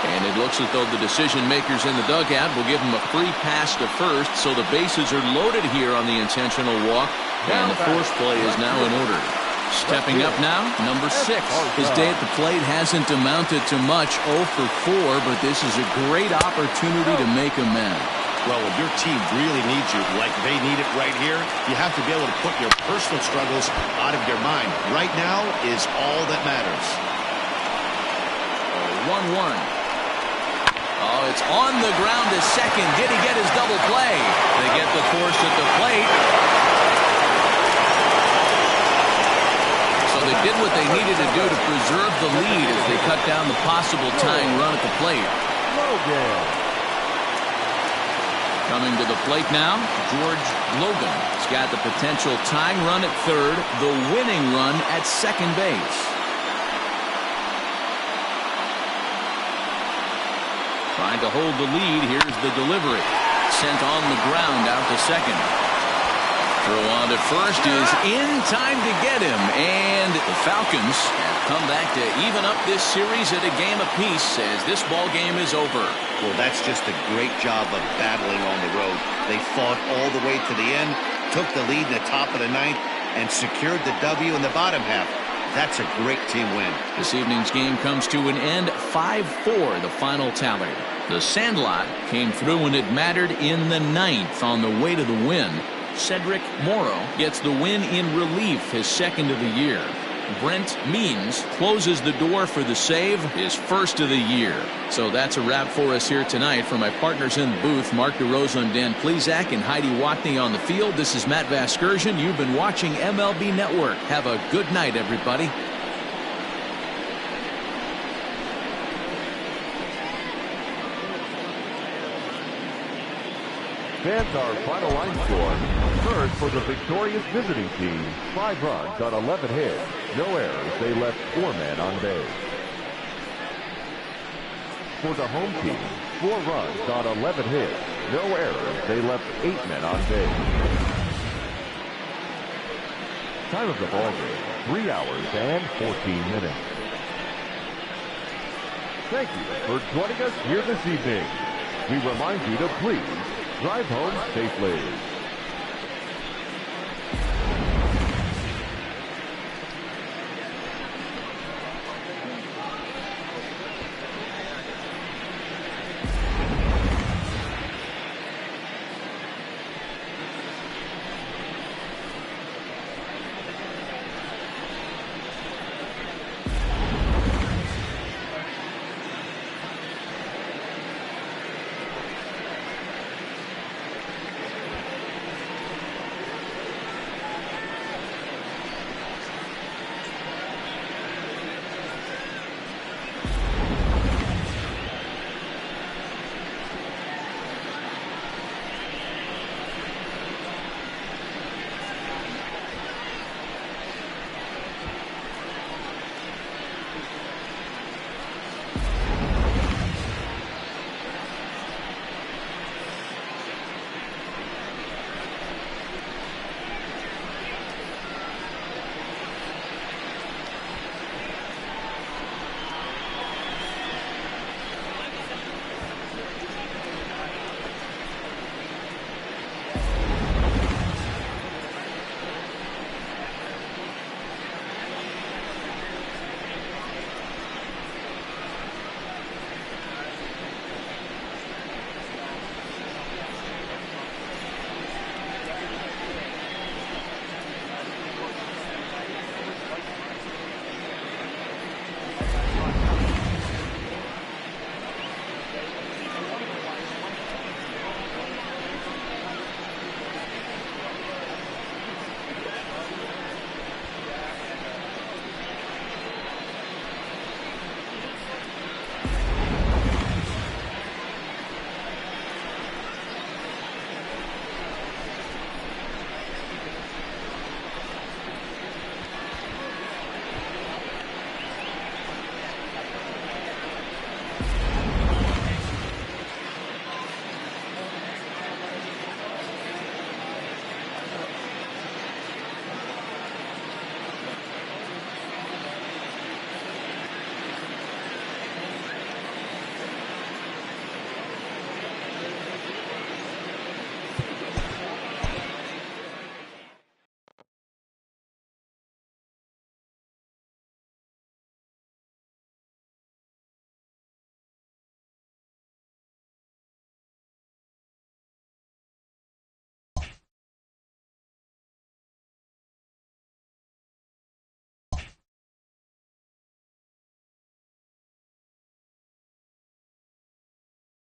And it looks as though the decision makers in the dugout will give him a free pass to first, so the bases are loaded here on the intentional walk, and the force play is now in order. Stepping up now, number 6. His day at the plate hasn't amounted to much, 0 for 4, but this is a great opportunity to make amends. Well, when your team really needs you, like they need it right here, you have to be able to put your personal struggles out of your mind. Right now is all that matters. 1-1. Oh, it's on the ground to second. Did he get his double play? They get the force at the plate. So they did what they needed to do to preserve the lead as they cut down the possible tying run at the plate. Coming to the plate now, George Logan. He's got the potential tying run at third, the winning run at second base. Trying to hold the lead. Here's the delivery. Sent on the ground out to second. Throw on to first is in time to get him. And the Falcons have come back to even up this series at a game apiece as this ball game is over. Well, that's just a great job of battling on the road. They fought all the way to the end, took the lead in the top of the ninth, and secured the W in the bottom half. That's a great team win. This evening's game comes to an end, 5-4 the final tally. The Sandlot came through when it mattered in the ninth on the way to the win. Cedric Morrow gets the win in relief, his second of the year. Brent Means closes the door for the save, his first of the year. So that's a wrap for us here tonight. For my partners in the booth, Mark DeRosa and Dan Plezak and Heidi Watney on the field, this is Matt Vasgersian. You've been watching MLB Network. Have a good night, everybody. Fans, our final line score. First for the victorious visiting team, 5 runs on 11 hits. No errors. They left 4 men on base. For the home team, 4 runs on 11 hits. No errors. They left 8 men on base. Time of the ball game, 3 hours and 14 minutes. Thank you for joining us here this evening. We remind you to please drive home safely.